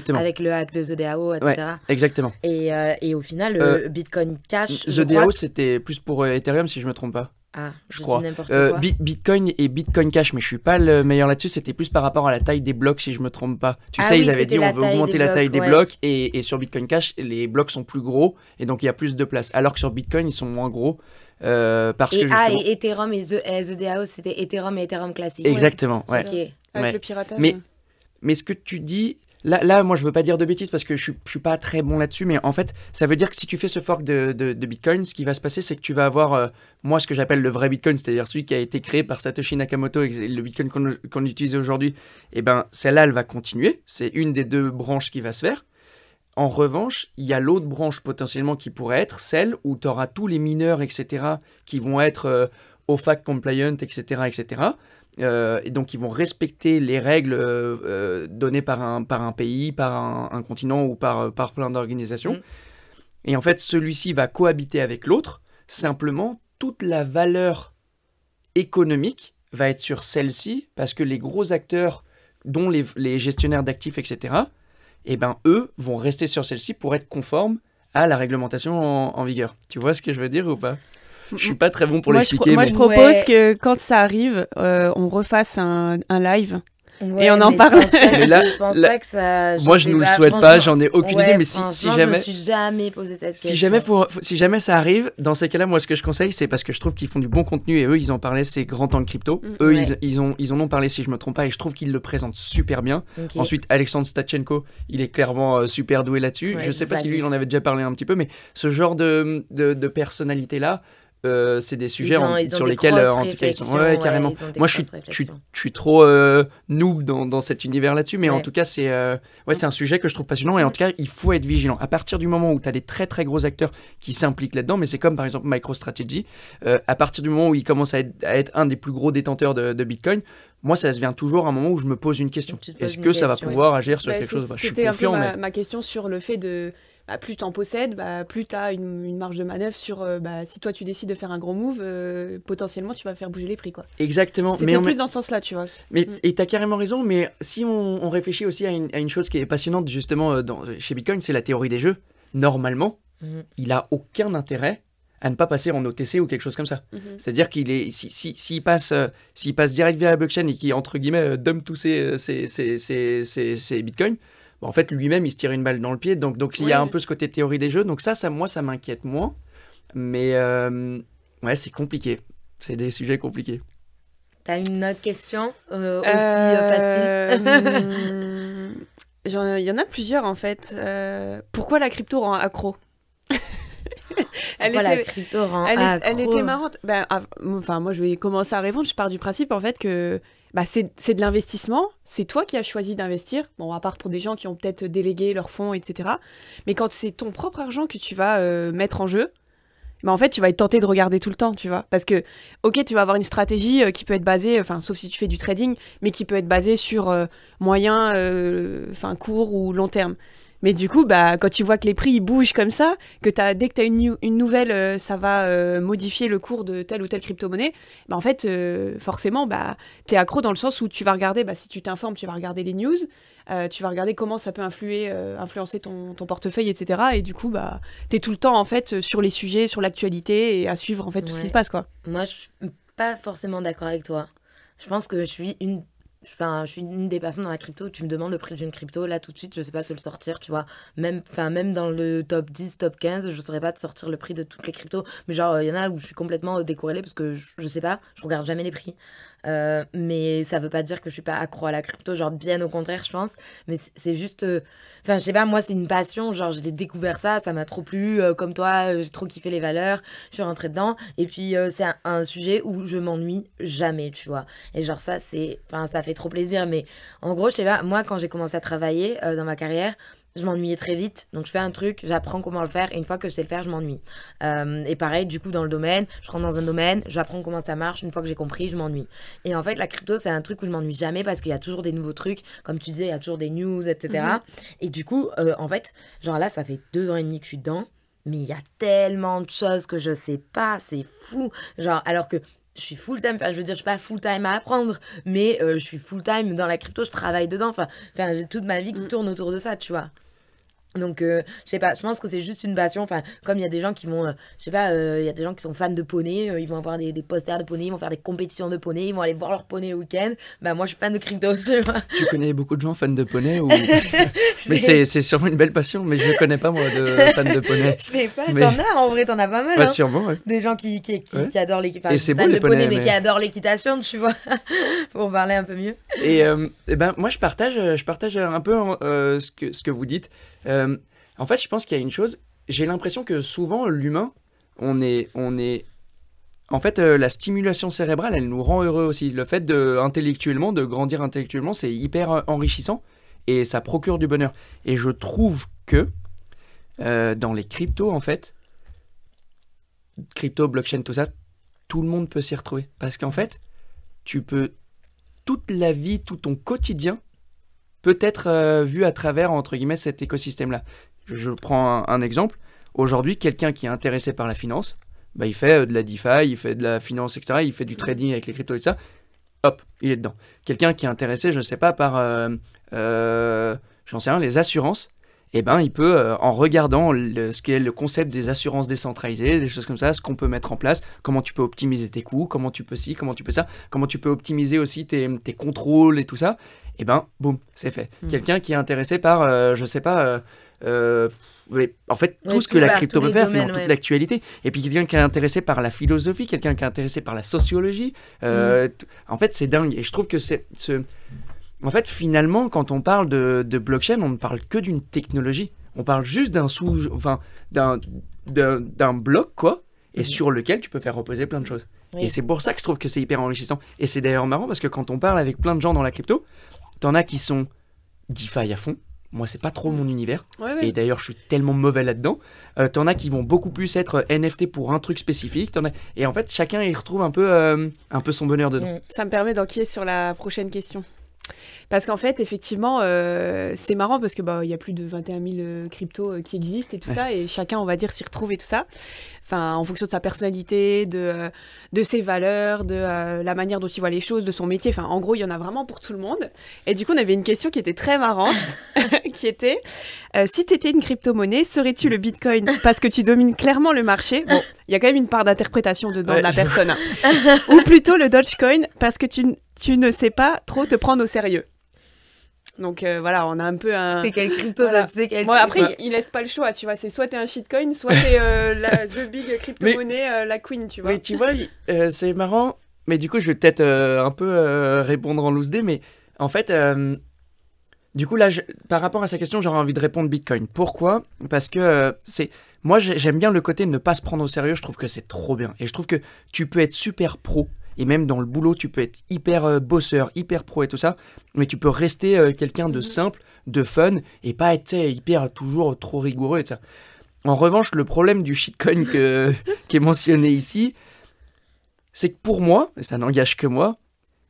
avec le hack de The DAO, etc. Ouais, exactement. Et au final, Bitcoin Cash. The DAO, c'était plus pour Ethereum, si je me trompe pas. Ah, je dis n'importe quoi. Bitcoin et Bitcoin Cash, mais je suis pas le meilleur là-dessus, c'était plus par rapport à la taille des blocs, si je me trompe pas. Tu sais, ils avaient dit on veut augmenter la taille des blocs, et sur Bitcoin Cash, les blocs sont plus gros, et donc il y a plus de place. Alors que sur Bitcoin, ils sont moins gros. Parce que justement... et Ethereum et The DAO, c'était Ethereum et Ethereum classique. Exactement, ouais. Okay. Avec le piratage. Mais ce que tu dis... Là, moi, je veux pas dire de bêtises parce que je suis pas très bon là-dessus, mais en fait, ça veut dire que si tu fais ce fork de Bitcoin, ce qui va se passer, c'est que tu vas avoir, moi, ce que j'appelle le vrai Bitcoin, c'est-à-dire celui qui a été créé par Satoshi Nakamoto et le Bitcoin qu'on utilise aujourd'hui, celle-là, elle va continuer. C'est une des deux branches qui va se faire. En revanche, il y a l'autre branche potentiellement qui pourrait être celle où tu auras tous les mineurs, etc., qui vont être OFAC compliant, etc., etc., et donc ils vont respecter les règles données par un pays, par un continent ou par plein d'organisations. Et en fait, celui-ci va cohabiter avec l'autre. Simplement, toute la valeur économique va être sur celle-ci, parce que les gros acteurs, dont les gestionnaires d'actifs, etc., eux vont rester sur celle-ci pour être conformes à la réglementation en vigueur. Tu vois ce que je veux dire ou pas ? Je suis pas très bon pour l'expliquer. Moi, je propose que quand ça arrive, on refasse un live. Ouais, et on en parle. Je pense pas que ça... Moi, je ne nous le souhaite pas, j'en ai aucune idée, mais si jamais... je me suis jamais posé cette question. Si jamais ça arrive, dans ces cas-là, moi, ce que je conseille, c'est parce que je trouve qu'ils font du bon contenu, et eux, ils en parlaient, c'est Grand Temps Crypto. Eux, ils en ont parlé, si je me trompe pas, et je trouve qu'ils le présentent super bien. Okay. Ensuite, Alexandre Stachenko, il est clairement super doué là-dessus. Je sais pas si lui, il en avait déjà parlé un petit peu, mais ce genre de personnalité-là, c'est des sujets sur lesquels, en tout cas, ils sont... Ouais, carrément. Moi, je suis trop noob dans cet univers là-dessus, mais en tout cas, c'est un sujet que je trouve passionnant, et en tout cas, il faut être vigilant. À partir du moment où tu as des très, très gros acteurs qui s'impliquent là-dedans, mais c'est comme, par exemple, MicroStrategy, à partir du moment où ils commencent à être un des plus gros détenteurs de Bitcoin, moi, ça vient toujours à un moment où je me pose une question. Est-ce que ça va pouvoir agir sur quelque chose ? Je suis confiant, un peu ma question sur le fait de... plus tu en possèdes, plus tu as une marge de manœuvre sur... si toi, tu décides de faire un gros move, potentiellement, tu vas faire bouger les prix, quoi. Exactement. C'était plus dans ce sens-là, tu vois. Et tu as carrément raison, mais si on réfléchit aussi à une chose qui est passionnante, justement, chez Bitcoin, c'est la théorie des jeux. Normalement, il n'a aucun intérêt à ne pas passer en OTC ou quelque chose comme ça. C'est-à-dire qu'il est... S'il passe direct via la blockchain et qu'il, entre guillemets, dump tous ses Bitcoins, en fait, lui-même, il se tire une balle dans le pied. Donc il y a un peu ce côté théorie des jeux. Donc ça m'inquiète moins. Mais c'est compliqué. C'est des sujets compliqués. T'as une autre question aussi facile? Il y en a plusieurs, en fait. Pourquoi la crypto rend accro? La crypto rend accro? Elle était marrante. Moi, je vais commencer à répondre. Je pars du principe, en fait, que... c'est de l'investissement, c'est toi qui as choisi d'investir, bon, à part pour des gens qui ont peut-être délégué leurs fonds, etc. Mais quand c'est ton propre argent que tu vas mettre en jeu, en fait, tu vas être tenté de regarder tout le temps, tu vois. Parce que, ok, tu vas avoir une stratégie qui peut être basée, sauf si tu fais du trading, mais qui peut être basée sur moyen, court ou long terme. Mais du coup, quand tu vois que les prix ils bougent comme ça, que dès que tu as une nouvelle, ça va modifier le cours de telle ou telle crypto-monnaie, en fait, forcément, tu es accro dans le sens où tu vas regarder, si tu t'informes, tu vas regarder les news, tu vas regarder comment ça peut influencer ton portefeuille, etc. Et du coup, tu es tout le temps, en fait, sur les sujets, sur l'actualité et à suivre, en fait, tout ce qui se passe, quoi. Moi, je suis pas forcément d'accord avec toi. Je pense que je suis une des personnes dans la crypto où tu me demandes le prix d'une crypto, là tout de suite je sais pas te le sortir, tu vois, même dans le top 10, top 15 je saurais pas te sortir le prix de toutes les cryptos, mais genre il y en a où je suis complètement décorrélée parce que je sais pas, je regarde jamais les prix, mais ça veut pas dire que je suis pas accro à la crypto, genre bien au contraire je pense, mais c'est juste je sais pas, moi c'est une passion, genre j'ai découvert ça m'a trop plu, comme toi j'ai trop kiffé les valeurs, je suis rentrée dedans, et puis c'est un sujet où je m'ennuie jamais, tu vois, et genre ça fait trop plaisir, mais en gros je sais pas, moi quand j'ai commencé à travailler dans ma carrière, je m'ennuyais très vite, donc je fais un truc, j'apprends comment le faire, et une fois que je sais le faire, je m'ennuie. Et pareil, du coup, dans le domaine, je rentre dans un domaine, j'apprends comment ça marche, une fois que j'ai compris, je m'ennuie. Et en fait, la crypto, c'est un truc où je m'ennuie jamais, parce qu'il y a toujours des nouveaux trucs, comme tu disais, il y a toujours des news, etc. Et du coup, en fait, genre là, ça fait 2 ans et demi que je suis dedans, mais il y a tellement de choses que je sais pas, c'est fou. Genre, alors que je suis full-time, je veux dire, je suis pas full-time à apprendre, mais je suis full-time dans la crypto, je travaille dedans, j'ai toute ma vie qui tourne autour de ça, tu vois. Donc, je sais pas, je pense que c'est juste une passion. Comme il y a des gens qui vont, je sais pas, il y a des gens qui sont fans de poney, ils vont avoir des posters de poney, ils vont faire des compétitions de poney, ils vont aller voir leur poney le week-end. Moi, je suis fan de crypto, tu vois. Tu connais beaucoup de gens fans de poney ou... Mais c'est sûrement une belle passion, mais je ne connais pas, moi, de fans de poney. Je sais pas, t'en as, en vrai, t'en as pas mal. Sûrement, ouais. Des gens qui adorent l'équitation. Et c'est beau, les poneys, mais qui adorent l'équitation, tu vois, pour parler un peu mieux. Et moi, je partage un peu ce que vous dites. En fait, je pense qu'il y a une chose, j'ai l'impression que souvent, l'humain, on est... En fait, la stimulation cérébrale, elle nous rend heureux aussi. Le fait de grandir intellectuellement, c'est hyper enrichissant et ça procure du bonheur. Et je trouve que dans les cryptos, en fait, crypto, blockchain, tout ça, tout le monde peut s'y retrouver. Parce qu'en fait, tu peux... Toute la vie, tout ton quotidien peut être vu à travers, entre guillemets, cet écosystème-là. Je prends un exemple. Aujourd'hui, quelqu'un qui est intéressé par la finance, il fait de la DeFi, il fait de la finance, etc. Il fait du trading avec les cryptos et tout ça. Hop, il est dedans. Quelqu'un qui est intéressé, je ne sais pas, par j'en sais rien, les assurances, il peut, en regardant ce qu'est le concept des assurances décentralisées, des choses comme ça, ce qu'on peut mettre en place, comment tu peux optimiser tes coûts, comment tu peux ci, comment tu peux ça, comment tu peux optimiser aussi tes contrôles et tout ça, boum, c'est fait. Quelqu'un qui est intéressé par, je sais pas... en fait, tout ce que la crypto peut faire, toute l'actualité. Et puis quelqu'un qui est intéressé par la philosophie, quelqu'un qui est intéressé par la sociologie. En fait, c'est dingue. Et je trouve que en fait, finalement, quand on parle de blockchain, on ne parle que d'une technologie. On parle juste d'un bloc, quoi. et sur lequel tu peux faire reposer plein de choses. Oui. Et c'est pour ça que je trouve que c'est hyper enrichissant. Et c'est d'ailleurs marrant parce que quand on parle avec plein de gens dans la crypto, t'en as qui sont DeFi à fond. Moi, c'est pas trop mon univers. Et d'ailleurs, je suis tellement mauvais là-dedans. T'en as qui vont beaucoup plus être NFT pour un truc spécifique. Et en fait, chacun y retrouve un peu son bonheur dedans. Ça me permet d'enquiller sur la prochaine question. Parce qu'en fait, effectivement, c'est marrant parce que y a plus de 21 000 cryptos qui existent et tout ça, et chacun, on va dire, s'y retrouve et tout ça. Enfin, en fonction de sa personnalité, de ses valeurs, de la manière dont il voit les choses, de son métier. Enfin, en gros, il y en a vraiment pour tout le monde. Et du coup, on avait une question qui était très marrante, qui était si tu étais une crypto-monnaie, serais-tu le Bitcoin parce que tu domines clairement le marché? Bon, il y a quand même une part d'interprétation dedans de la personne. Ou plutôt le Dogecoin parce que tu ne sais pas trop te prendre au sérieux. Donc voilà, on a un peu un... C'est quelle crypto, ça, tu sais quelle... Bon, après, il laisse pas le choix, tu vois. C'est soit t'es un shitcoin, soit t'es the big crypto-monnaie, la queen, tu vois. Oui, tu vois, c'est marrant. Mais du coup, je vais peut-être un peu répondre en loose day. Mais en fait, du coup, là, par rapport à sa question, j'aurais envie de répondre Bitcoin. Pourquoi ? Parce que moi, j'aime bien le côté de ne pas se prendre au sérieux. Je trouve que c'est trop bien. Et je trouve que tu peux être super pro. Et même dans le boulot, tu peux être hyper bosseur, hyper pro et tout ça, mais tu peux rester quelqu'un de simple, de fun, et pas être hyper toujours trop rigoureux et tout ça. En revanche, le problème du shitcoin qui est mentionné ici, c'est que pour moi, et ça n'engage que moi,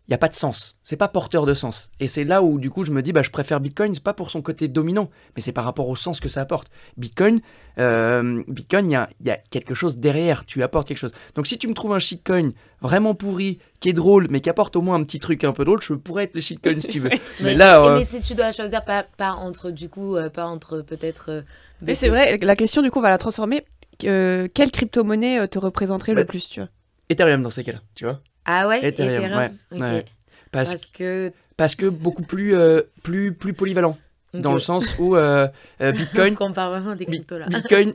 il n'y a pas de sens. C'est pas porteur de sens. Et c'est là où, du coup, je me dis, je préfère Bitcoin, c'est pas pour son côté dominant, mais c'est par rapport au sens que ça apporte. Bitcoin, il y a quelque chose derrière, tu apportes quelque chose. Donc, si tu me trouves un shitcoin vraiment pourri, qui est drôle, mais qui apporte au moins un petit truc un peu drôle, je pourrais être le shitcoin si tu veux. mais si tu dois choisir, pas entre peut-être... mais c'est vrai, la question, du coup, on va la transformer. Quelle crypto-monnaie te représenterait le plus, tu vois ? Ethereum dans ces cas-là, tu vois. Ah ouais, Ethereum, ouais. Okay. Ouais. Parce que beaucoup plus polyvalent. Okay. Dans le sens où Bitcoin... On se compare vraiment des cryptos là. Bitcoin,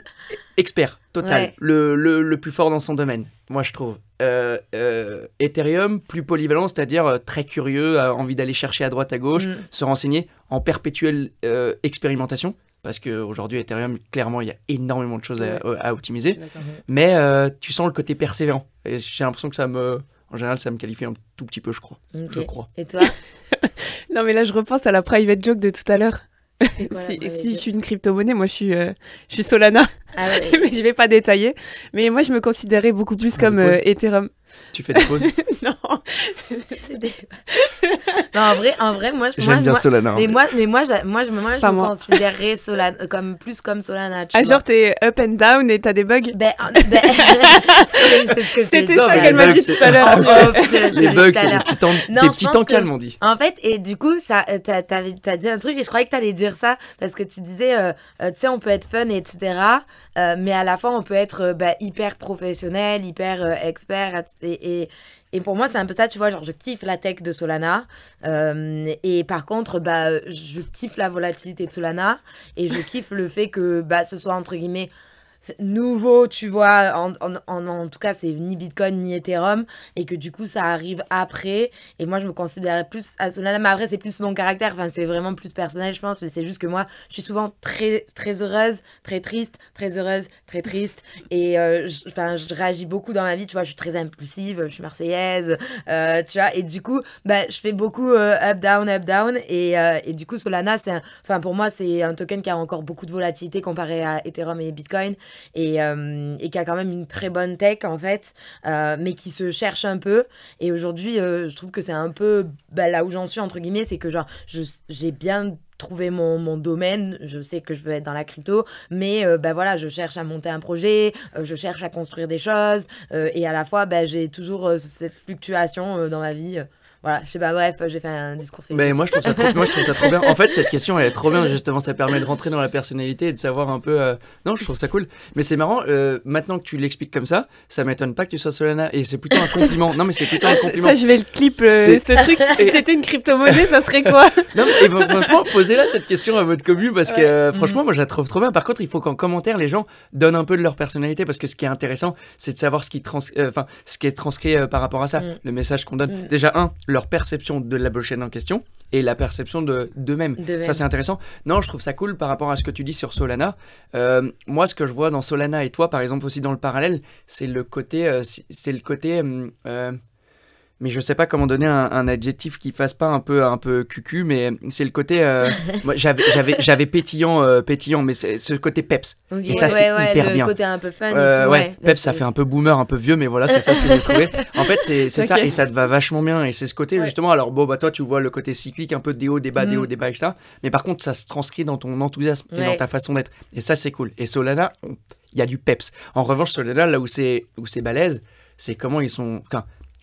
expert, total. Ouais. Le plus fort dans son domaine, moi je trouve. Ethereum, plus polyvalent, c'est-à-dire très curieux, a envie d'aller chercher à droite à gauche, se renseigner en perpétuelle expérimentation. Parce qu'aujourd'hui, Ethereum, clairement, il y a énormément de choses à optimiser. Mais tu sens le côté persévérant. Et j'ai l'impression que en général, ça me qualifie un tout petit peu, je crois. Okay. Je crois. Et toi ? Non, mais là, je repense à la private joke de tout à l'heure. Si je suis une crypto-monnaie, moi, je suis Solana. Ah ouais. Mais je vais pas détailler. Mais moi, je me considérais beaucoup plus comme Ethereum. Tu fais des pauses? Non. Non, en vrai, moi, j'aime bien Solana. Mais moi, je me considérerais Solana, plus comme Solana. Genre, t'es up and down et t'as des bugs? C'est ce que c'était ça qu'elle m'a dit tout à l'heure. Les bugs, c'est des petits temps calmes, on dit. En fait, et du coup, t'as dit un truc et je croyais que t'allais dire ça parce que tu disais, tu sais, on peut être fun, etc. Mais à la fois, on peut être hyper professionnel, hyper expert. Et pour moi, c'est un peu ça, tu vois, genre je kiffe la tech de Solana et par contre, je kiffe la volatilité de Solana et je kiffe le fait que ce soit entre guillemets nouveau, tu vois, en tout cas, c'est ni Bitcoin ni Ethereum et que du coup, ça arrive après. Et moi, je me considérais plus à Solana, mais après, c'est plus mon caractère, enfin, c'est vraiment plus personnel, je pense, mais c'est juste que moi, je suis souvent très, très heureuse, très triste, très heureuse, très triste. Et je réagis beaucoup dans ma vie, tu vois, je suis très impulsive, je suis marseillaise, tu vois, et du coup, je fais beaucoup up, down, et du coup, Solana, pour moi, c'est un token qui a encore beaucoup de volatilité comparé à Ethereum et Bitcoin. Et qui a quand même une très bonne tech en fait, mais qui se cherche un peu. Et aujourd'hui, je trouve que c'est un peu là où j'en suis entre guillemets, c'est que genre j'ai bien trouvé mon domaine, je sais que je veux être dans la crypto, mais voilà, je cherche à monter un projet, je cherche à construire des choses, et à la fois j'ai toujours cette fluctuation dans ma vie. Voilà, je sais pas, bref, j'ai fait un discours philosophique. Mais moi, je trouve ça trop bien. En fait, cette question, elle est trop bien, justement, ça permet de rentrer dans la personnalité et de savoir un peu... Non, je trouve ça cool. Mais c'est marrant, maintenant que tu l'expliques comme ça m'étonne pas que tu sois Solana, et c'est plutôt un compliment. Non, mais c'est plutôt un compliment. Ça, je vais le clip, ce truc. Si t'étais une crypto-monnaie, ça serait quoi? Non, mais franchement, posez-là cette question à votre commu, parce que franchement, moi, je la trouve trop bien. Par contre, il faut qu'en commentaire, les gens donnent un peu de leur personnalité, parce que ce qui est intéressant, c'est de savoir ce qui est transcrit par rapport à ça, le message qu'on donne. Déjà, leur perception de la blockchain en question, et la perception d'eux-mêmes. Ça, c'est intéressant. Non, je trouve ça cool par rapport à ce que tu dis sur Solana. Moi, ce que je vois dans Solana et toi, par exemple, aussi dans le parallèle, c'est le côté... mais je sais pas comment donner un adjectif qui fasse pas un peu cucu, mais c'est le côté moi, j'avais pétillant, mais c'est ce côté peps. Okay. Et ça c'est hyper le bien. Côté un peu fun et tout, peps ça fait un peu boomer, un peu vieux, mais voilà, c'est ça ce que j'ai trouvé. En fait c'est ça, et ça te va vachement bien, et c'est ce côté justement. Alors bon, bah toi tu vois le côté cyclique, un peu des hauts, des bas, etc. Mais par contre ça se transcrit dans ton enthousiasme et dans ta façon d'être, et ça c'est cool. Et Solana, il y a du peps. En revanche, Solana, là où c'est balèze, c'est comment ils sont...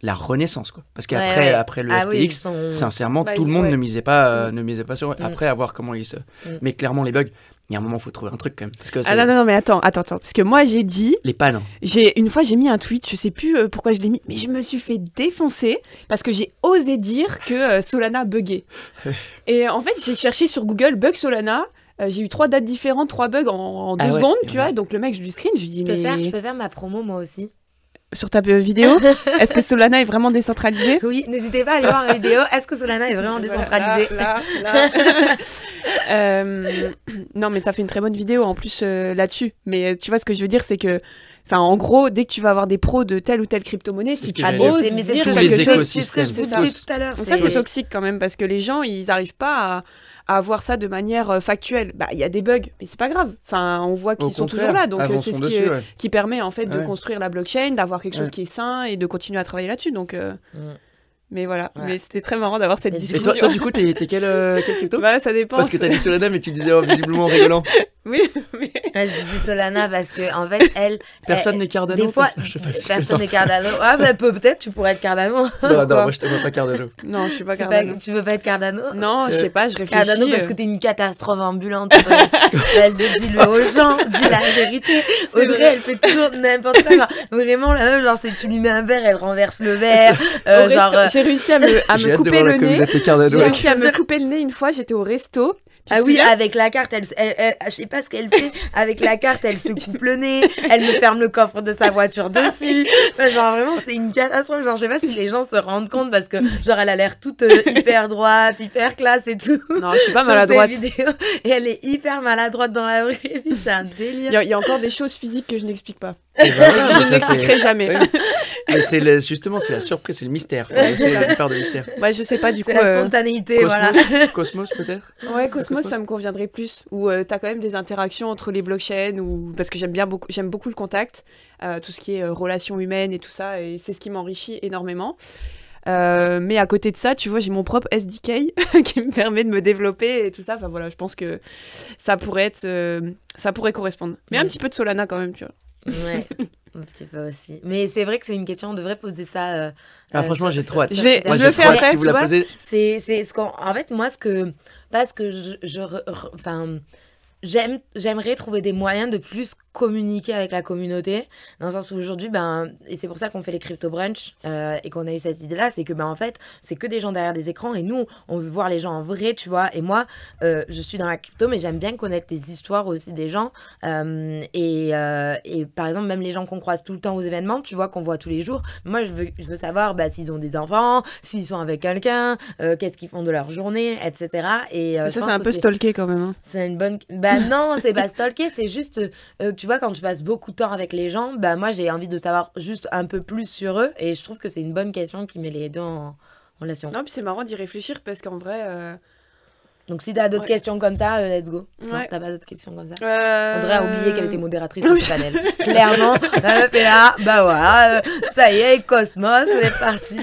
la renaissance, quoi. Parce qu'après après le FTX, sincèrement, tout le monde ne misait pas sur eux. Après, à voir comment ils se... Mais clairement, les bugs, il y a un moment, il faut trouver un truc quand même. Parce que non, mais attends. Parce que moi, j'ai dit... Les pannes. Une fois, j'ai mis un tweet, je sais plus pourquoi je l'ai mis, mais je me suis fait défoncer parce que j'ai osé dire que Solana buguait. Et en fait, j'ai cherché sur Google bug Solana. J'ai eu 3 dates différentes, 3 bugs en 2 secondes, tu vois. Donc le mec, je lui screen, je lui dis Je peux faire ma promo, moi aussi. Sur ta vidéo, est-ce que Solana est vraiment décentralisé? Oui, n'hésitez pas à aller voir ma vidéo. Est-ce que Solana est vraiment décentralisé? Là. Non, mais t'as fait une très bonne vidéo en plus là-dessus. Mais tu vois, ce que je veux dire, c'est que, en gros, dès que tu vas avoir des pros de telle ou telle crypto-monnaie, si tu oses mais c'est dire tous les écosystèmes. C'est ce que je disais tout à l'heure. Ça, c'est toxique quand même, parce que les gens, ils n'arrivent pas à voir ça de manière factuelle. Bah, il y a des bugs, mais c'est pas grave. On voit qu'ils sont toujours là, donc c'est ce qui permet en fait de construire la blockchain, d'avoir quelque chose qui est sain et de continuer à travailler là-dessus. Donc, mais voilà. Mais c'était très marrant d'avoir cette discussion. Et toi, du coup, t'es quel crypto? Bah, ça dépend. Parce que t'as dit Solana, mais tu disais visiblement en rigolant. Oui, mais... je dis Solana parce que en fait, personne n'est Cardano. Des fois, personne n'est Cardano. Ah, bah, peut-être, tu pourrais être Cardano. Non, moi, je te vois pas Cardano. Non, je suis pas Cardano. Tu veux pas être Cardano? Non, je sais pas, je réfléchis. Cardano parce que t'es une catastrophe ambulante. Vas-y, dis-le aux gens, dis la vérité. Audrey, elle fait toujours n'importe quoi. Vraiment, la meuf, genre, tu lui mets un verre, elle renverse le verre. J'ai réussi à me couper le nez. J'ai réussi à me couper le nez une fois, j'étais au resto. Ah oui, avec la carte, je sais pas ce qu'elle fait. Avec la carte, elle se coupe le nez, elle me ferme le coffre de sa voiture dessus. Genre vraiment, c'est une catastrophe. Genre, je sais pas si les gens se rendent compte parce que genre elle a l'air toute hyper droite, hyper classe et tout. Non, je suis pas maladroite. Et elle est hyper maladroite dans la vraie vie, c'est un délire. Il y a encore des choses physiques que je n'explique pas. Je n'expliquerai jamais. Mais c'est justement, c'est la surprise, c'est le mystère. C'est la part de mystère. Ouais, je sais pas du coup. C'est la spontanéité, voilà. Cosmos peut-être. Ouais, Cosmos, ça me conviendrait plus. Où t'as quand même des interactions entre les blockchains, parce que j'aime beaucoup le contact, tout ce qui est relations humaines et tout ça, et c'est ce qui m'enrichit énormément. Mais à côté de ça, tu vois, j'ai mon propre SDK qui me permet de me développer et tout ça. Enfin voilà, je pense que ça pourrait correspondre. Mais un petit peu de Solana quand même, tu vois. Ouais, un petit peu aussi. Mais c'est vrai que c'est une question, on devrait poser ça. Franchement, j'ai trop hâte. Je le fais après. Si vous la posez. C'est ce qu'on. En fait, moi, parce que j'aimerais trouver des moyens de plus communiquer avec la communauté, dans le sens où aujourd'hui, et c'est pour ça qu'on fait les crypto brunch et qu'on a eu cette idée-là, c'est que en fait, c'est que des gens derrière des écrans et nous, on veut voir les gens en vrai, tu vois. Et moi, je suis dans la crypto, mais j'aime bien connaître les histoires aussi des gens. Et par exemple, même les gens qu'on croise tout le temps aux événements, tu vois, qu'on voit tous les jours, moi, je veux savoir s'ils ont des enfants, s'ils sont avec quelqu'un, qu'est-ce qu'ils font de leur journée, etc. Et ça, c'est un peu stalké quand même. Hein. C'est une bonne... non, c'est pas stalké, c'est juste... tu vois, quand tu passes beaucoup de temps avec les gens, moi, j'ai envie de savoir juste un peu plus sur eux. Et je trouve que c'est une bonne question qui met les deux en relation. Non, puis c'est marrant d'y réfléchir parce qu'en vrai... Donc, si t'as d'autres questions comme ça, let's go. Ouais. Non, t'as pas d'autres questions comme ça Audrey a oublié qu'elle était modératrice Oui. du panel. Clairement, la meuf est là, voilà, ça y est, Cosmos, c'est parti.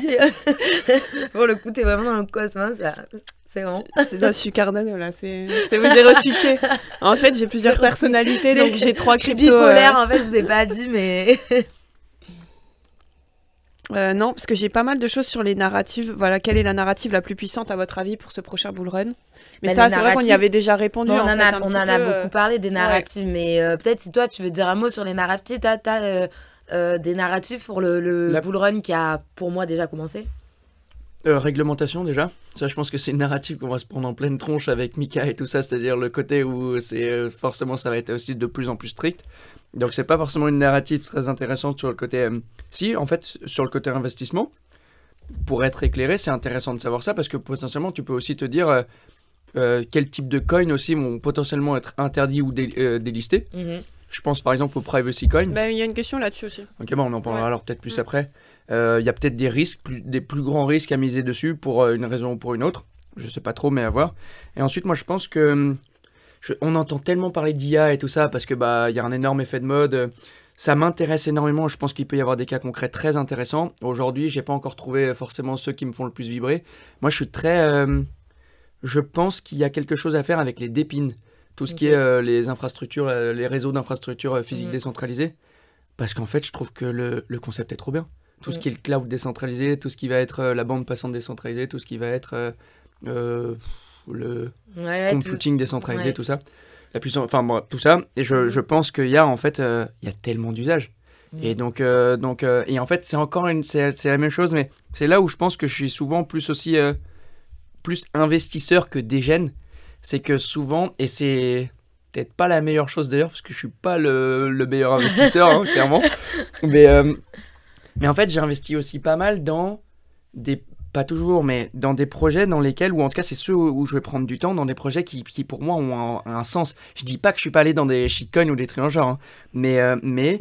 Pour le coup, t'es vraiment dans le Cosmos, là. C'est bon. Je suis Cardano, là. C'est où j'ai re-switché. En fait, j'ai plusieurs personnalités, donc j'ai 3 cryptos. Bipolaire, en fait, je vous ai pas dit, mais... non, parce que j'ai pas mal de choses sur les narratives. Voilà, quelle est la narrative la plus puissante, à votre avis, pour ce prochain bull run? Mais ça, c'est vrai qu'on y avait déjà répondu. On en a beaucoup parlé des narratives, mais peut-être si toi, tu veux dire un mot sur les narratives, t'as des narratifs pour le bull run qui a, pour moi, déjà commencé. Réglementation déjà, ça je pense que c'est une narrative qu'on va se prendre en pleine tronche avec Mika et tout ça, c'est-à-dire le côté où c'est forcément ça va être aussi de plus en plus strict, donc c'est pas forcément une narrative très intéressante sur le côté si en fait sur le côté investissement, pour être éclairé, c'est intéressant de savoir ça parce que potentiellement, tu peux aussi te dire quel type de coins aussi vont potentiellement être interdits ou délistés. Je pense par exemple au privacy coin. Il y a une question là-dessus aussi. Ok, bon, on en parlera alors peut-être plus après. Il y a peut-être des risques, des plus grands risques à miser dessus pour une raison ou pour une autre. Je sais pas trop, mais à voir. Et ensuite, moi, je pense que on entend tellement parler d'IA et tout ça parce que y a un énorme effet de mode. Ça m'intéresse énormément. Je pense qu'il peut y avoir des cas concrets très intéressants. Aujourd'hui, j'ai pas encore trouvé forcément ceux qui me font le plus vibrer. Moi, je suis très. Je pense qu'il y a quelque chose à faire avec les DePIN, tout ce qui est les infrastructures, les réseaux d'infrastructures physiques décentralisés. Parce qu'en fait, je trouve que le concept est trop bien. Tout ce qui est le cloud décentralisé, tout ce qui va être la bande passante décentralisée, tout ce qui va être le computing décentralisé, tout ça. La puissance, enfin bon, tout ça. Et je pense qu'il y a en fait, il y a tellement d'usages. Et donc, et en fait, c'est la même chose, mais c'est là où je pense que je suis souvent plus aussi plus investisseur que dégène. C'est que souvent, et c'est peut-être pas la meilleure chose d'ailleurs, parce que je suis pas le meilleur investisseur, hein, clairement. Mais en fait, j'ai investi aussi pas mal dans pas toujours, mais dans des projets dans lesquels, ou en tout cas c'est ceux où je vais prendre du temps, dans des projets qui pour moi ont un sens. Je dis pas que je suis pas allé dans des shitcoins ou des trucs en genre, hein, mais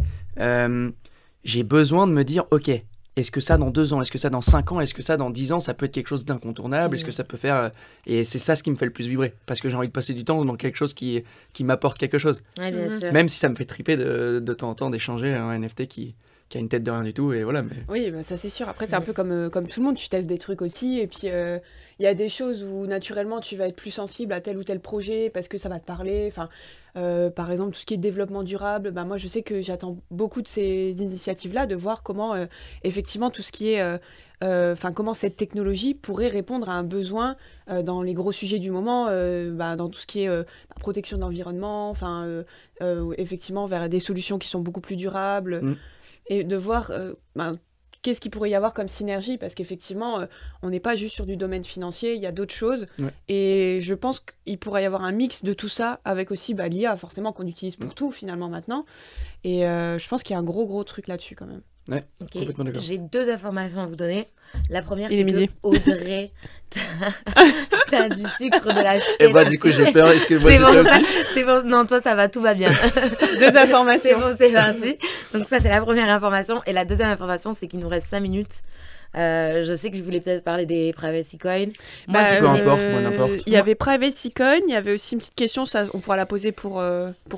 j'ai besoin de me dire, ok, est-ce que ça dans 2 ans, est-ce que ça dans 5 ans, est-ce que ça dans 10 ans, ça peut être quelque chose d'incontournable, est-ce que ça peut faire... Et c'est ça ce qui me fait le plus vibrer, parce que j'ai envie de passer du temps dans quelque chose qui m'apporte quelque chose. Ouais, bien sûr. Même si ça me fait triper de temps en temps d'échanger un NFT qui a une tête de rien du tout, et voilà. Mais... Oui, ça c'est sûr. Après, c'est un peu comme tout le monde, tu testes des trucs aussi, et puis il y a des choses où naturellement tu vas être plus sensible à tel ou tel projet parce que ça va te parler. Enfin, par exemple, tout ce qui est développement durable, moi je sais que j'attends beaucoup de ces initiatives-là, de voir comment effectivement tout ce qui est... comment cette technologie pourrait répondre à un besoin dans les gros sujets du moment, dans tout ce qui est protection de l'environnement, effectivement vers des solutions qui sont beaucoup plus durables. Et de voir qu'est-ce qu'il pourrait y avoir comme synergie, parce qu'effectivement, on n'est pas juste sur du domaine financier, il y a d'autres choses. Ouais. Et je pense qu'il pourrait y avoir un mix de tout ça, avec aussi l'IA, forcément, qu'on utilise pour tout, finalement, maintenant. Et je pense qu'il y a un gros truc là-dessus, quand même. Ouais, complètement d'accord. J'ai 2 informations à vous donner. La première, c'est que Audrey, t'as du sucre de la tête. Et du coup, j'ai peur. Est-ce que moi, j'ai ça aussi? C'est bon. Non, toi, ça va, tout va bien. 2 informations. C'est bon, c'est parti. Donc ça, c'est la première information. Et la deuxième information, c'est qu'il nous reste 5 minutes. Je sais que je voulais peut-être parler des privacy coins. Moi, peu importe, moi n'importe. Il y avait privacy coin, il y avait aussi une petite question, ça, on pourra la poser pour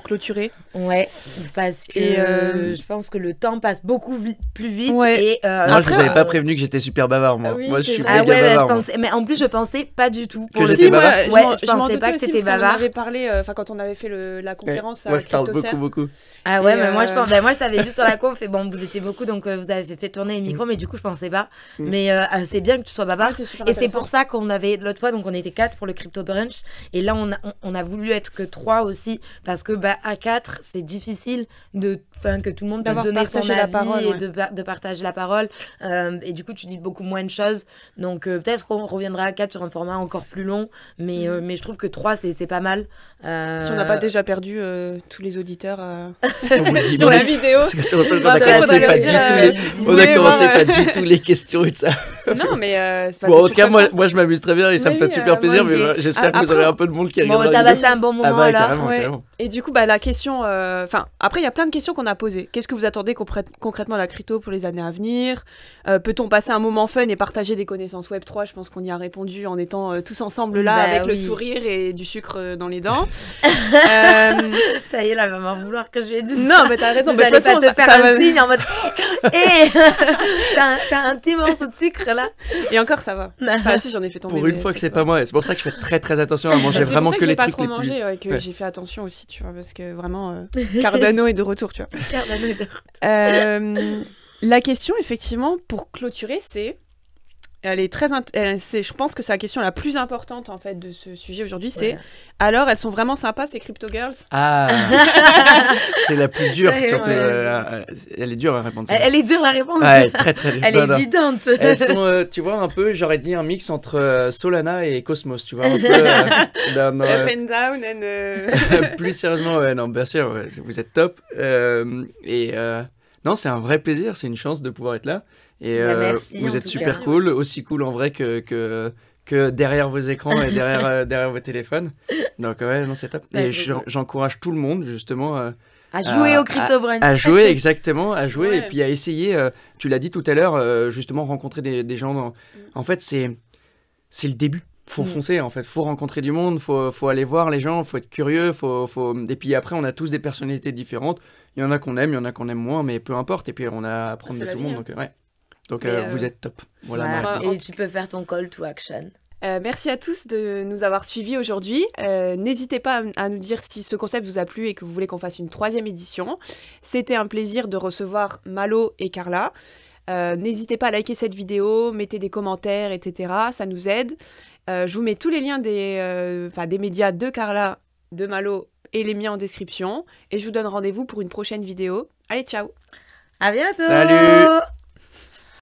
clôturer. Ouais, parce que je pense que le temps passe beaucoup plus vite. Ouais. Et, moi, je vous avais pas prévenu que j'étais super bavard, moi. Oui, moi, je suis méga bavard. Mais en plus, je pensais pas du tout. Que j'étais bavard. Je pensais pas que t'étais bavard. On avait parlé, quand on avait fait la conférence. Moi, je parle beaucoup. Ah ouais, mais moi, je t'avais vu sur la conf et bon, vous étiez beaucoup, donc vous avez fait tourner le micro, mais du coup, je pensais pas. Mais c'est bien que tu sois bavard. Et c'est pour ça qu'on avait l'autre fois, donc on était 4 pour le Crypto Brunch, et là on a voulu être que 3 aussi, parce que à 4 c'est difficile que tout le monde puisse donner son avis et de partager la parole, et du coup tu dis beaucoup moins de choses, donc peut-être qu'on reviendra à 4 sur un format encore plus long, mais je trouve que 3 c'est pas mal. Si on n'a pas déjà perdu tous les auditeurs sur la vidéo. On a commencé pas du tout les questions et tout ça. Non, mais bon, en tout cas, moi je m'abuse très bien et ça me fait super plaisir, mais j'espère que vous aurez un peu de monde qui regarde. Bon, t'as passé un bon moment là. Carrément. Et du coup, la question, après il y a plein de questions qu'on a posées. Qu'est-ce que vous attendez concrètement à la crypto pour les années à venir? Peut-on passer un moment fun et partager des connaissances Web3? Je pense qu'on y a répondu en étant tous ensemble là, avec le sourire et du sucre dans les dents. Ça y est, là, elle va m'en vouloir que je lui ai dit. Non, mais t'as raison. Mais de toute façon, te faire un signe en mode t'as un petit morceau de sucre là. Et encore, ça va. Enfin, si, j'en ai fait tomber. Pour une fois que c'est pas moi. C'est pour ça que je fais très attention à manger vraiment que les trucs les plus. C'est pour ça que j'ai pas trop mangé et que j'ai fait attention aussi, tu vois, parce que vraiment, Cardano est de retour, tu vois. Cardano est de retour. La question, effectivement, pour clôturer, c'est... je pense que c'est la question la plus importante en fait de ce sujet aujourd'hui, c'est alors elles sont vraiment sympas ces crypto girls? Ah c'est la plus dure surtout. Elle est dure à répondre. Elle est dure la réponse. Ouais, très dure. Elle est évidente. Elles sont, tu vois, un peu, j'aurais dit un mix entre Solana et Cosmos, tu vois, un peu. Up and down and. Plus sérieusement, non, bien sûr, vous êtes top. non, c'est un vrai plaisir, c'est une chance de pouvoir être là. Et merci, vous êtes super cool, aussi cool en vrai que derrière vos écrans et derrière vos téléphones. Donc ouais, non, c'est top. Et j'encourage tout le monde justement à jouer au Crypto Brunch. À jouer, exactement, à jouer et puis à essayer. Tu l'as dit tout à l'heure, justement rencontrer des gens. En fait, c'est le début. Faut foncer en fait, faut rencontrer du monde, faut aller voir les gens, faut être curieux, et puis après on a tous des personnalités différentes. Il y en a qu'on aime, il y en a qu'on aime moins, mais peu importe. Et puis on a à apprendre de tout le monde. Donc vous êtes top. Voilà. Et tu peux faire ton call to action. Merci à tous de nous avoir suivis aujourd'hui. N'hésitez pas à nous dire si ce concept vous a plu et que vous voulez qu'on fasse une 3e édition. C'était un plaisir de recevoir Malo et Carla. N'hésitez pas à liker cette vidéo, mettez des commentaires, etc. Ça nous aide. Je vous mets tous les liens des médias de Carla, de Malo et les miens en description. Et je vous donne rendez-vous pour une prochaine vidéo. Allez, ciao! À bientôt! Salut!